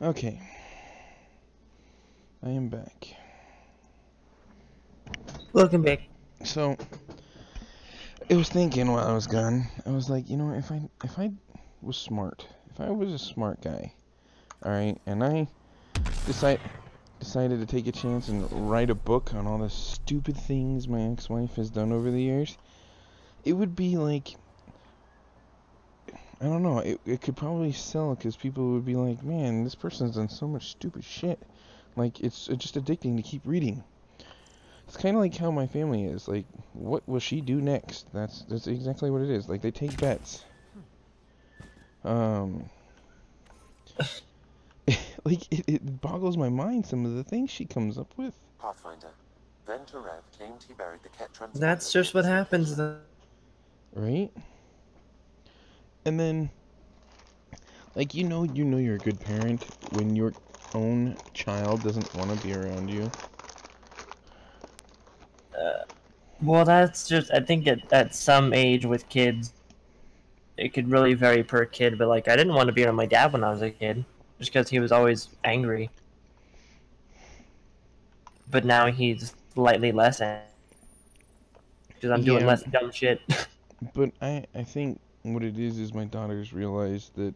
Okay. I am back. Welcome back. So, I was thinking while I was gone, I was like, you know, if I was smart, if I was a smart guy, alright, and I decided to take a chance and write a book on all the stupid things my ex-wife has done over the years, it would be like, I don't know, it could probably sell because people would be like, man, this person's done so much stupid shit. Like, it's just addicting to keep reading. It's kind of like how my family is. Like, what will she do next? That's exactly what it is. Like, they take bets. Like, it boggles my mind, some of the things she comes up with. Pathfinder. Then Tarev claimed he buried the Ketran. That's just what happens, though. Right? And then, like, you know you're a good parent when your own child doesn't want to be around you. Well, that's just, I think at some age with kids, it could really vary per kid, but like, I didn't want to be around my dad when I was a kid, just because he was always angry. But now he's slightly less angry, because I'm doing less dumb shit. But I think what it is my daughter's realized that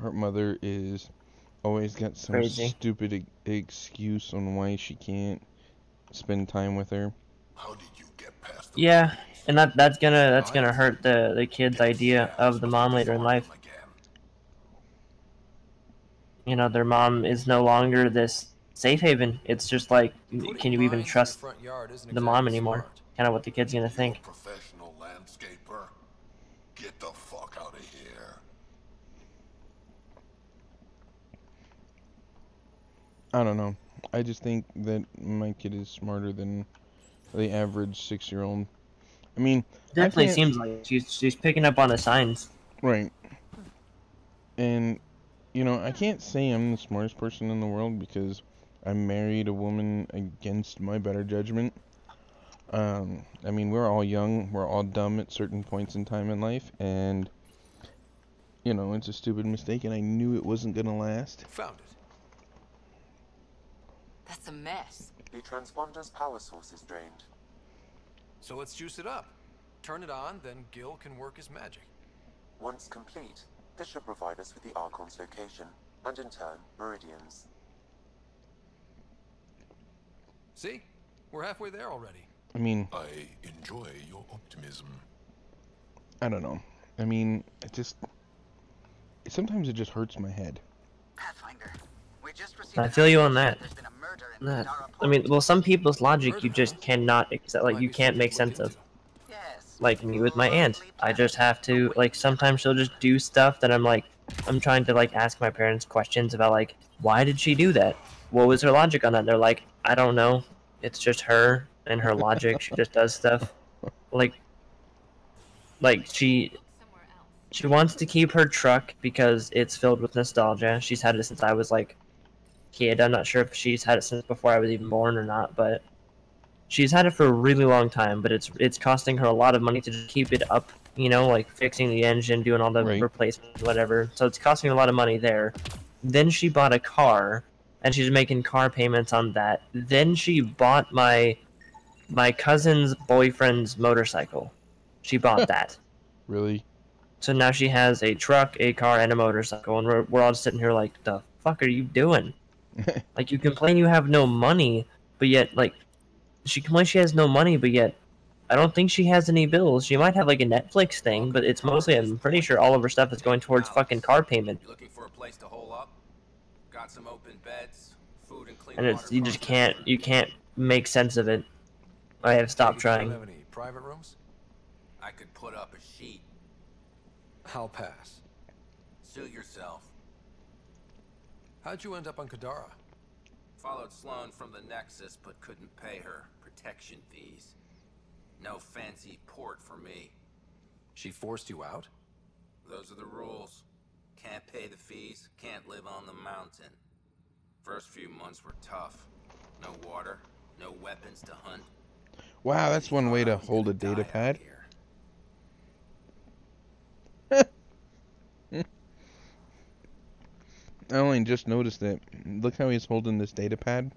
her mother is always got some Crazy. stupid excuse on why she can't spend time with her. How did you get past Yeah, and that's gonna hurt the kid's idea of the mom later in life. You know, their mom is no longer this safe haven. It's just like, can you even trust the mom anymore? Kind of what the kid's gonna think. Professional landscaper? Get the fuck out of here. I don't know. I just think that my kid is smarter than the average 6-year-old. I mean, Definitely seems like she's picking up on the signs. Right. And, you know, I can't say I'm the smartest person in the world because I married a woman against my better judgment. I mean, we're all young, we're all dumb at certain points in time in life, and, you know, it's a stupid mistake, and I knew it wasn't gonna last. Found it. That's a mess. The transponder's power source is drained. So let's juice it up. Turn it on, then Gil can work his magic. Once complete, this should provide us with the Archon's location, and in turn, meridians. See? We're halfway there already. I mean, I enjoy your optimism. I don't know. I mean, sometimes it just hurts my head. Pathfinder, we just received I feel you on that. I mean, well, some people's logic you just cannot accept, like, you can't make sense of. Like me with my aunt. I just have to, like, sometimes she'll just do stuff that I'm like, I'm trying to, like, ask my parents questions about, like, why did she do that? What was her logic on that? And they're like, I don't know. It's just her and her logic. She just does stuff. Like she wants to keep her truck because it's filled with nostalgia. She's had it since I was, like, kid. I'm not sure if she's had it since before I was even born or not, but she's had it for a really long time, but it's costing her a lot of money to just keep it up, you know, like fixing the engine, doing all the replacements, whatever. So it's costing her a lot of money there. Then she bought a car, and she's making car payments on that. Then she bought my cousin's boyfriend's motorcycle. She bought that. Really? So now she has a truck, a car, and a motorcycle, and we're all just sitting here like, the fuck are you doing? Like, you complain you have no money, but yet, like, she complains she has no money, but yet I don't think she has any bills. She might have, like, a Netflix thing, but it's mostly, I'm pretty sure all of her stuff is going towards fucking car payment. You looking for a place to hole up? Got some open beds, food and clean And it's, water. you just can't make sense of it. I have stopped trying. You don't have any private rooms? I could put up a sheet. I'll pass. Suit yourself. How'd you end up on Kadara? Followed Sloane from the Nexus, but couldn't pay her protection fees. No fancy port for me. She forced you out? Those are the rules. Can't pay the fees, can't live on the mountain. First few months were tough. No water, no weapons to hunt. Wow, that's one way to hold a data pad. I only just noticed it. Look how he's holding this data pad,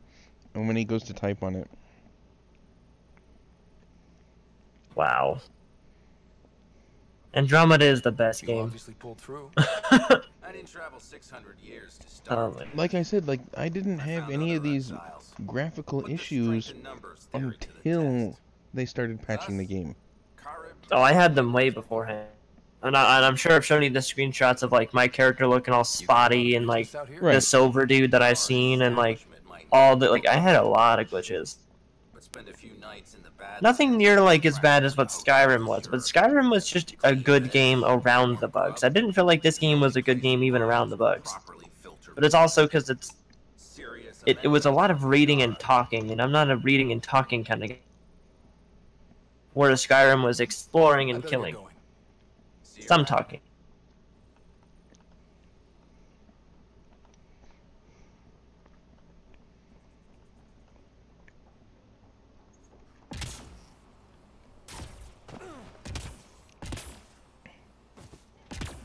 and when he goes to type on it. Wow. Andromeda is the best game. Obviously pulled through. I didn't travel 600 years to start. Like I said, like I didn't have any of these graphical issues until they started patching the game. Oh, I had them way beforehand. And I'm sure I've shown you the screenshots of like my character looking all spotty and like the silver dude that I've seen and like all the like I had a lot of glitches. Nothing near like as bad as what Skyrim was, but Skyrim was just a good game around the bugs. I didn't feel like this game was a good game even around the bugs. But it's also because it was a lot of reading and talking, and I'm not a reading and talking kind of game. Whereas Skyrim was exploring and killing. Some talking.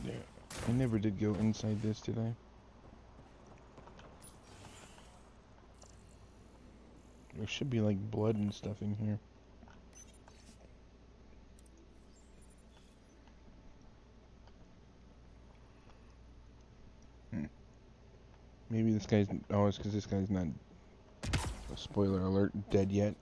Yeah, I never did go inside this, did I? There should be like blood and stuff in here. Maybe this guy's... Oh, it's because this guy's not... Spoiler alert, dead yet.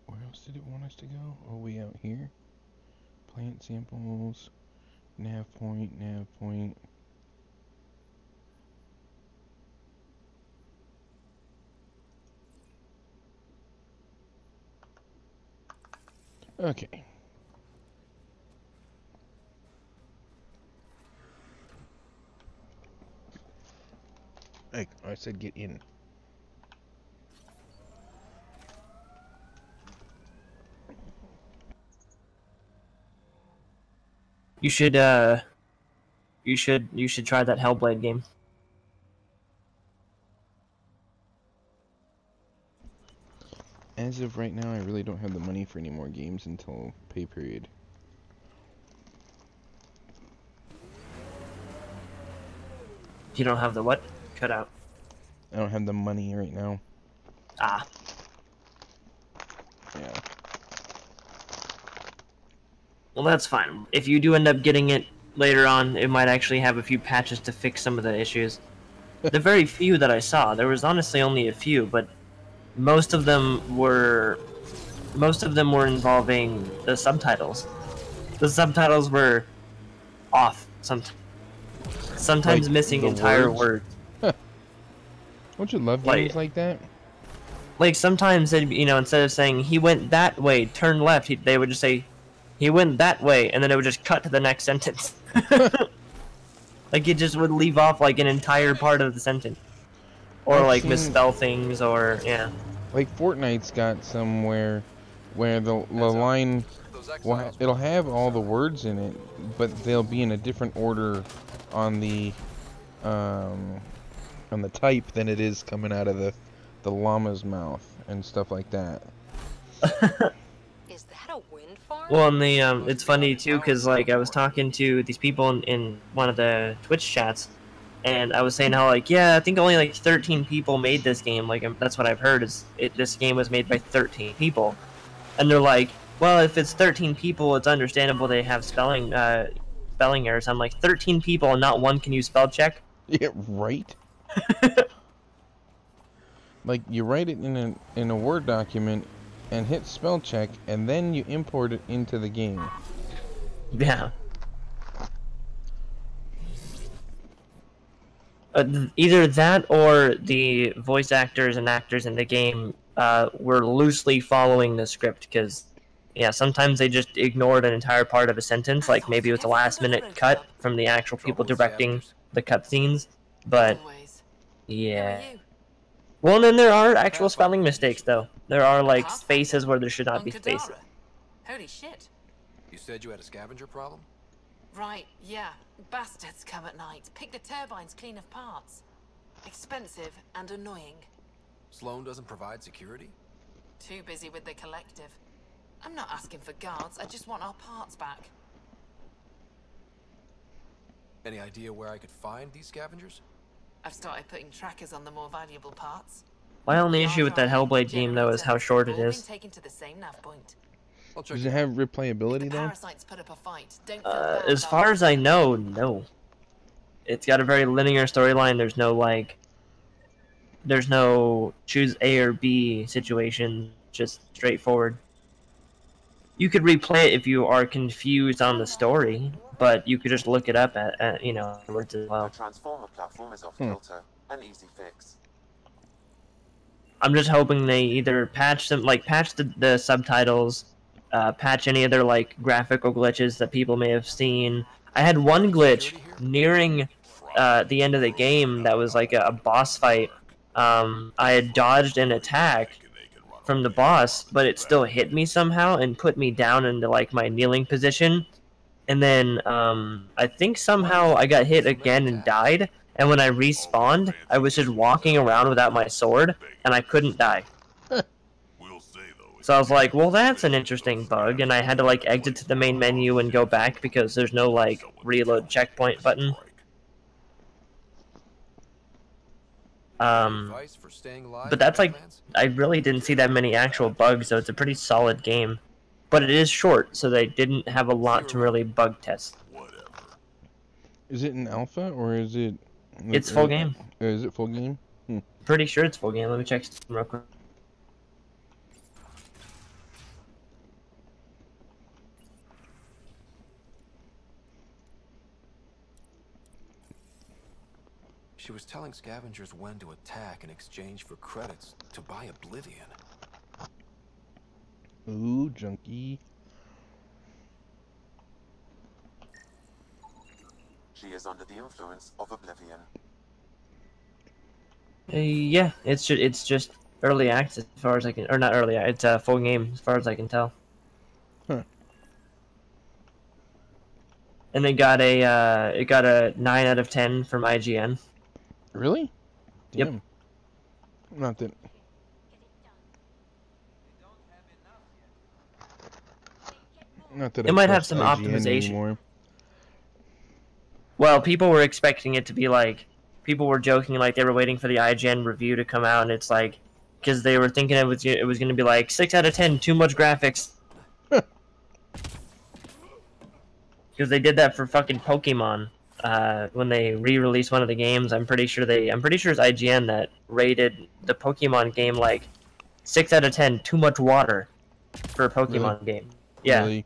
Where else did it want us to go? Oh, way out here? Plant samples... Nav point, nav point... Okay. I said get in. You should try that Hellblade game. As of right now, I really don't have the money for any more games until pay period. You don't have the what? Cut out. I don't have the money right now. Ah. Yeah. Well, that's fine. If you do end up getting it later on, it might actually have a few patches to fix some of the issues. The very few that I saw, there was honestly only a few, but most of them were involving the subtitles. The subtitles were off sometimes like missing entire words. Don't you love games like that? Like sometimes they'd, instead of saying he went that way, turn left, they would just say he went that way, and then it would just cut to the next sentence. Like it just would leave off like an entire part of the sentence, or like misspell things, or yeah. Like Fortnite's got somewhere where the line, it'll have all the words in it, but they'll be in a different order on the type than it is coming out of the llama's mouth and stuff like that. Is that a wind farm? Well, and it's funny too, because like I was talking to these people in one of the Twitch chats, and I was saying how like, yeah, I think only like 13 people made this game. Like that's what I've heard is this game was made by 13 people, and they're like, well, if it's 13 people, it's understandable they have spelling errors. I'm like, 13 people and not one can use spell check? Yeah, right. Like you write it in a Word document and hit spell check, and then you import it into the game. Yeah. Either that or the voice actors and actors in the game were loosely following the script, because yeah, sometimes they just ignored an entire part of a sentence, like maybe it was a last-minute cut from the actual people directing the cutscenes, but yeah. Well, and then there are actual spelling mistakes, though. There are, like, spaces where there should not be spaces. Holy shit. You said you had a scavenger problem? Right, yeah. Bastards come at night. Pick the turbines clean of parts. Expensive and annoying. Sloan doesn't provide security? Too busy with the collective. I'm not asking for guards, I just want our parts back. Any idea where I could find these scavengers? I've started putting trackers on the more valuable parts. My only issue with that Hellblade game, though, is how short it All been is. taken to the same nav point. Does it have replayability though? Parasites put up a fight. Don't feel bad As about far it. as I know, no. It's got a very linear storyline. There's no like, there's no choose A or B situation. Just straightforward. You could replay it if you are confused on the story, but you could just look it up at you know, afterwards as well. The transformer platform is off kilter, an easy fix. I'm just hoping they either patch them, like patch the subtitles, patch any other like graphical glitches that people may have seen. I had one glitch nearing the end of the game that was like a boss fight. I had dodged an attack from the boss, but it still hit me somehow and put me down into like my kneeling position. And then I think somehow I got hit again and died. And when I respawned, I was just walking around without my sword, and I couldn't die. So I was like, well, that's an interesting bug, and I had to like exit to the main menu and go back because there's no like reload checkpoint button. But that's like, I really didn't see that many actual bugs, so it's a pretty solid game. But it is short, so they didn't have a lot to really bug test. Is it an alpha or is it? It's full game. Is it full game? Pretty sure it's full game. Let me check real quick. She was telling scavengers when to attack in exchange for credits to buy Oblivion. Ooh, junkie. She is under the influence of Oblivion. Yeah, it's just early access as far as I can, or not early. It's a full game as far as I can tell. Huh. And it got a 9 out of 10 from IGN. Really? Yep. Damn. Not that. Not that It I might have trust some IGN optimization. anymore. Well, people were expecting it to be like, people were joking like they were waiting for the IGN review to come out, and it's like, because they were thinking it was going to be like 6 out of 10, too much graphics. Because they did that for fucking Pokemon when they re-released one of the games. I'm pretty sure it's IGN that rated the Pokemon game like 6 out of 10, too much water for a Pokemon game. Yeah. Really?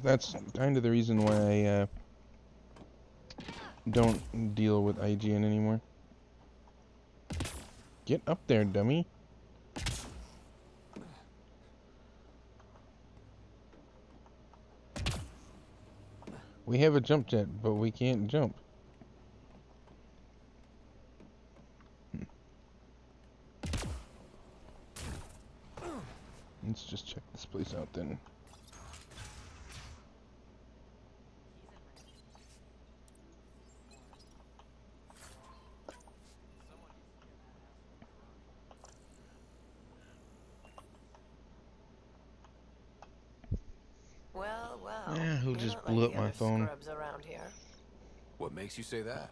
That's kind of the reason why I don't deal with IGN anymore. Get up there, dummy. We have a jump jet, but we can't jump. Let's just check this place out then. Well, well. Yeah, who you're just not blew like up the my other phone? Scrubs around here. What makes you say that?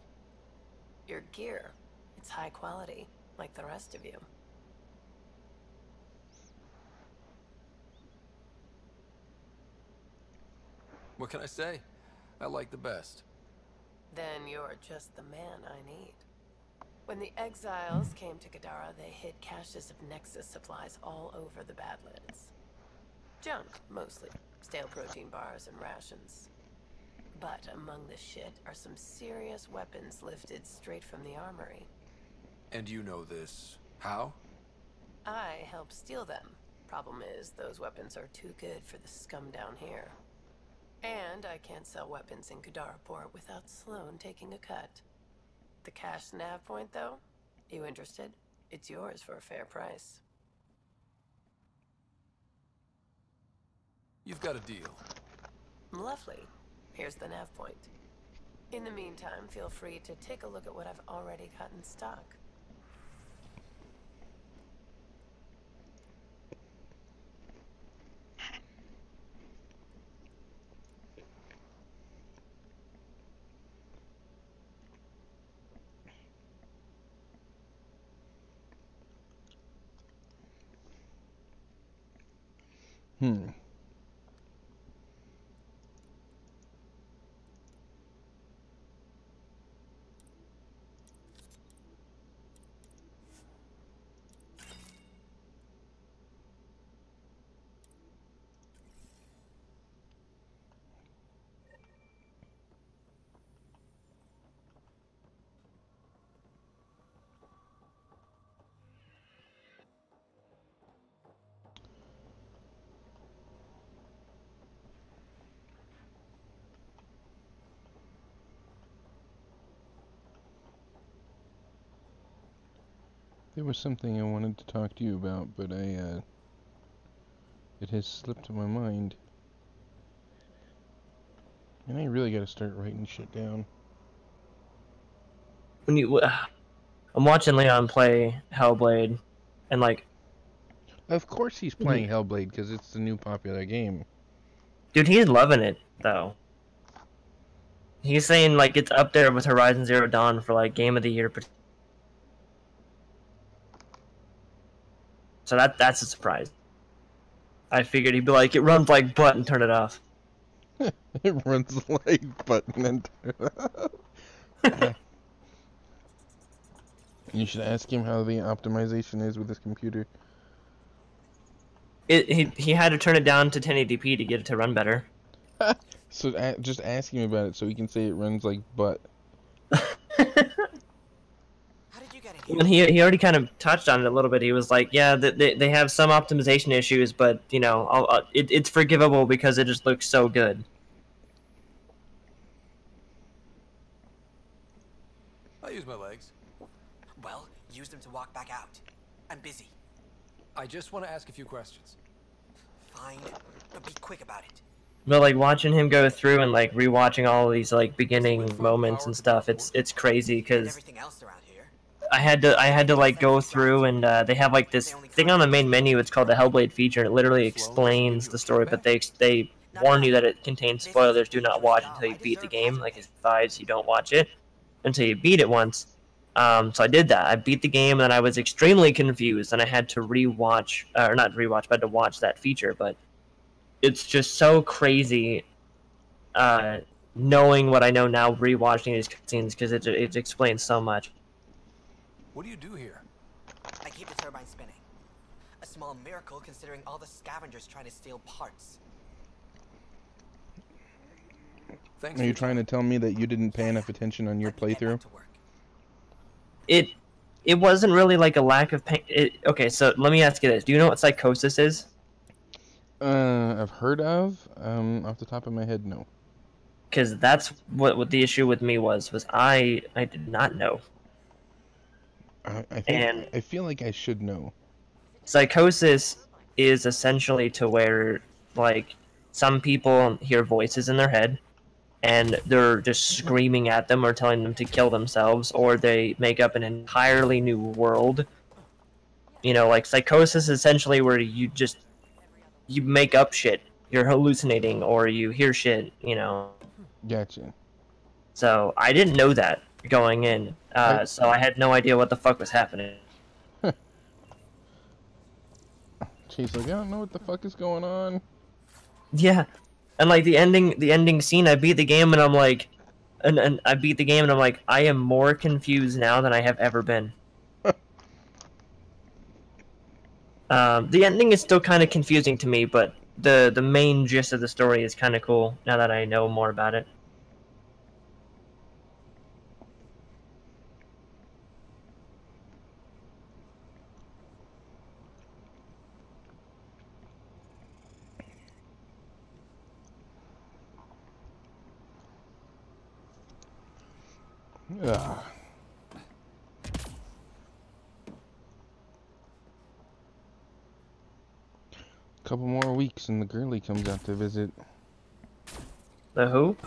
Your gear. It's high quality, like the rest of you. What can I say? I like the best. Then you're just the man I need. When the exiles came to Kadara, they hid caches of Nexus supplies all over the Badlands. Junk, mostly. Stale protein bars and rations. But among the shit are some serious weapons lifted straight from the armory. And you know this. How? I helped steal them. Problem is, those weapons are too good for the scum down here. And I can't sell weapons in Kadaraport without Sloan taking a cut. The cash nav point, though? You interested? It's yours for a fair price. You've got a deal. Lovely. Here's the nav point. In the meantime, feel free to take a look at what I've already got in stock. Hmm. There was something I wanted to talk to you about, but it has slipped my mind. And I really gotta start writing shit down. When you, I'm watching Leon play Hellblade, and like, Of course he's playing Hellblade, because it's the new popular game. dude, he's loving it though. He's saying like it's up there with Horizon Zero Dawn for like Game of the Year. So that's a surprise. I figured he'd be like, it runs like butt and turn it off. It runs like button and turn it off. You should ask him how the optimization is with his computer. He had to turn it down to 1080p to get it to run better. So just ask him about it so he can say it runs like butt. And he already kind of touched on it a little bit. He was like, yeah, they have some optimization issues, but, you know, it's forgivable because it just looks so good. I use my legs. Well, use them to walk back out. I'm busy. I just want to ask a few questions. Fine, but be quick about it. But like watching him go through and like rewatching all these like beginning moments and stuff, it's crazy because I had to like go through and they have like this thing on the main menu. It's called the Hellblade feature, and it literally explains the story. But they warn you that it contains spoilers. Do not watch until you beat the game. Like it advises you don't watch it until you beat it once. So I did that. I beat the game, and I was extremely confused, and I had to rewatch, or not rewatch, but I had to watch that feature. But it's just so crazy, knowing what I know now, rewatching these cutscenes, because it explains so much. What do you do here? I keep the turbine spinning. A small miracle considering all the scavengers trying to steal parts. Are you trying to tell me that you didn't pay enough attention on your playthrough? It wasn't really like a lack of pain. Okay, so let me ask you this: do you know what psychosis is? I've heard of. Off the top of my head, no. Because that's what the issue with me was I did not know. I feel like I should know. Psychosis is essentially to where like some people hear voices in their head, and they're just screaming at them or telling them to kill themselves, or they make up an entirely new world. You know, like psychosis is essentially where you make up shit. You're hallucinating, or you hear shit, you know. Gotcha. So I didn't know that going in, so I had no idea what the fuck was happening. She's like, I don't know what the fuck is going on. Yeah, and like the ending scene, I beat the game and I'm like, and I beat the game and I'm like, I am more confused now than I have ever been. The ending is still kind of confusing to me, but the main gist of the story is kind of cool now that I know more about it. Ugh. Couple more weeks and the girly comes out to visit. The who?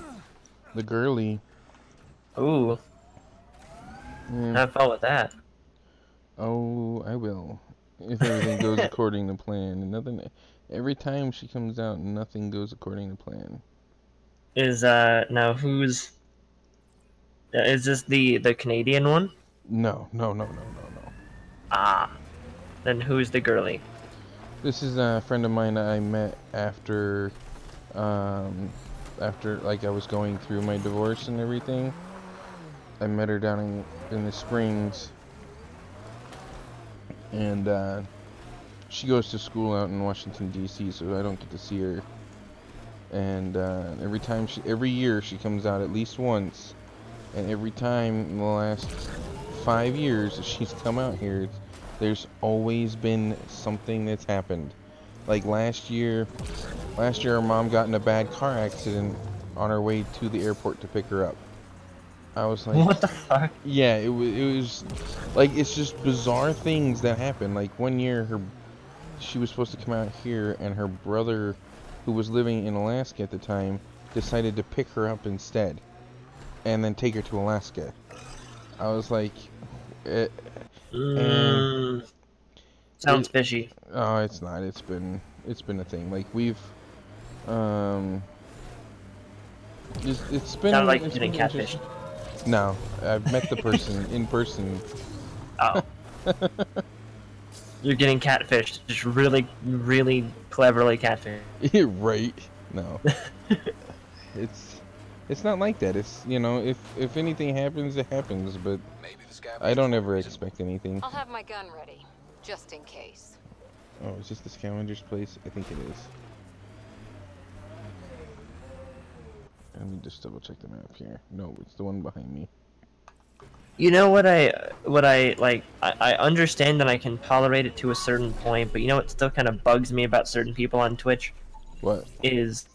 The girly. Ooh. Yeah. Have fun with that. Oh, I will. If everything goes according to plan. And nothing. Every time she comes out, nothing goes according to plan. Is now who's? Is this the Canadian one? No. Ah. Then who's the girly? This is a friend of mine I met after like I was going through my divorce and everything. I met her down in the Springs, and she goes to school out in Washington D.C., so I don't get to see her. And every year she comes out at least once, and every time in the last 5 years that she's come out here, there's always been something that's happened. Like last year her mom got in a bad car accident on her way to the airport to pick her up. I was like, what the fuck? Yeah, it was like, it's just bizarre things that happen. Like one year she was supposed to come out here, and her brother, who was living in Alaska at the time, decided to pick her up instead and then take her to Alaska. I was like, sounds fishy. Oh, it's not. It's been a thing. Like we've it's been. Sound like getting catfished. No, I've met the person in person. Oh. You're getting catfished. Just really, really cleverly catfished. Right. No. It's not like that. It's, you know, if anything happens, it happens, but I don't ever expect anything. I'll have my gun ready, just in case. Oh, is this the scavenger's place? I think it is. Let me just double check the map here. No, it's the one behind me. You know what I like, I understand that I can tolerate it to a certain point, but you know what still kind of bugs me about certain people on Twitch? What? Is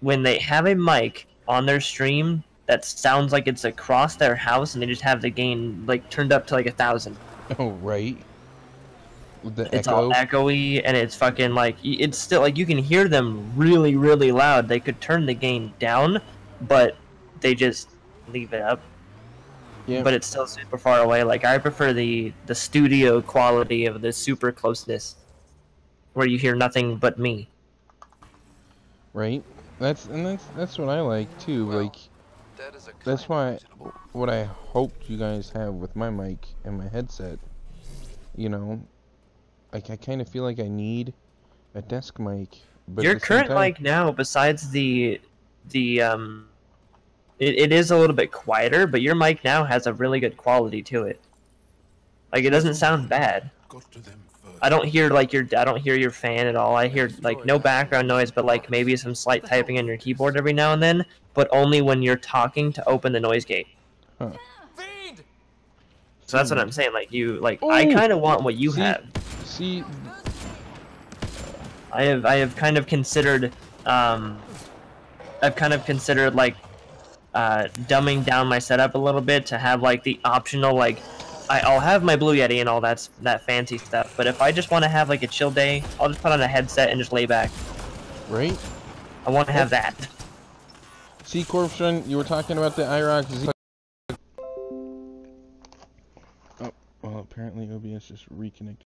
when they have a mic on their stream that sounds like it's across their house and they just have the gain like turned up to like 1,000. Oh, right. It's all echoey, and it's fucking like, it's still like you can hear them really, really loud. They could turn the gain down, but they just leave it up. Yeah. But it's still super far away. Like I prefer the studio quality of the super closeness, where you hear nothing but me. Right. That's what I like too. Well, like that's why what I hoped you guys have with my mic and my headset. You know, like I kind of feel like I need a desk mic. But Your current mic now, besides it is a little bit quieter, but your mic now has a really good quality to it. Like it doesn't sound bad. I don't hear like I don't hear your fan at all. I hear like no background noise, but like maybe some slight typing on your keyboard every now and then, but only when you're talking to open the noise gate. Huh. So that's what I'm saying. Like I kind of want what you have. See, I have kind of considered like dumbing down my setup a little bit to have like the optional like I'll have my Blue Yeti and all that fancy stuff, but if I just want to have like a chill day, I'll just put on a headset and just lay back. Right? I want to have that. See, Corption, you were talking about the IROC Z. Oh, well, apparently OBS just reconnected.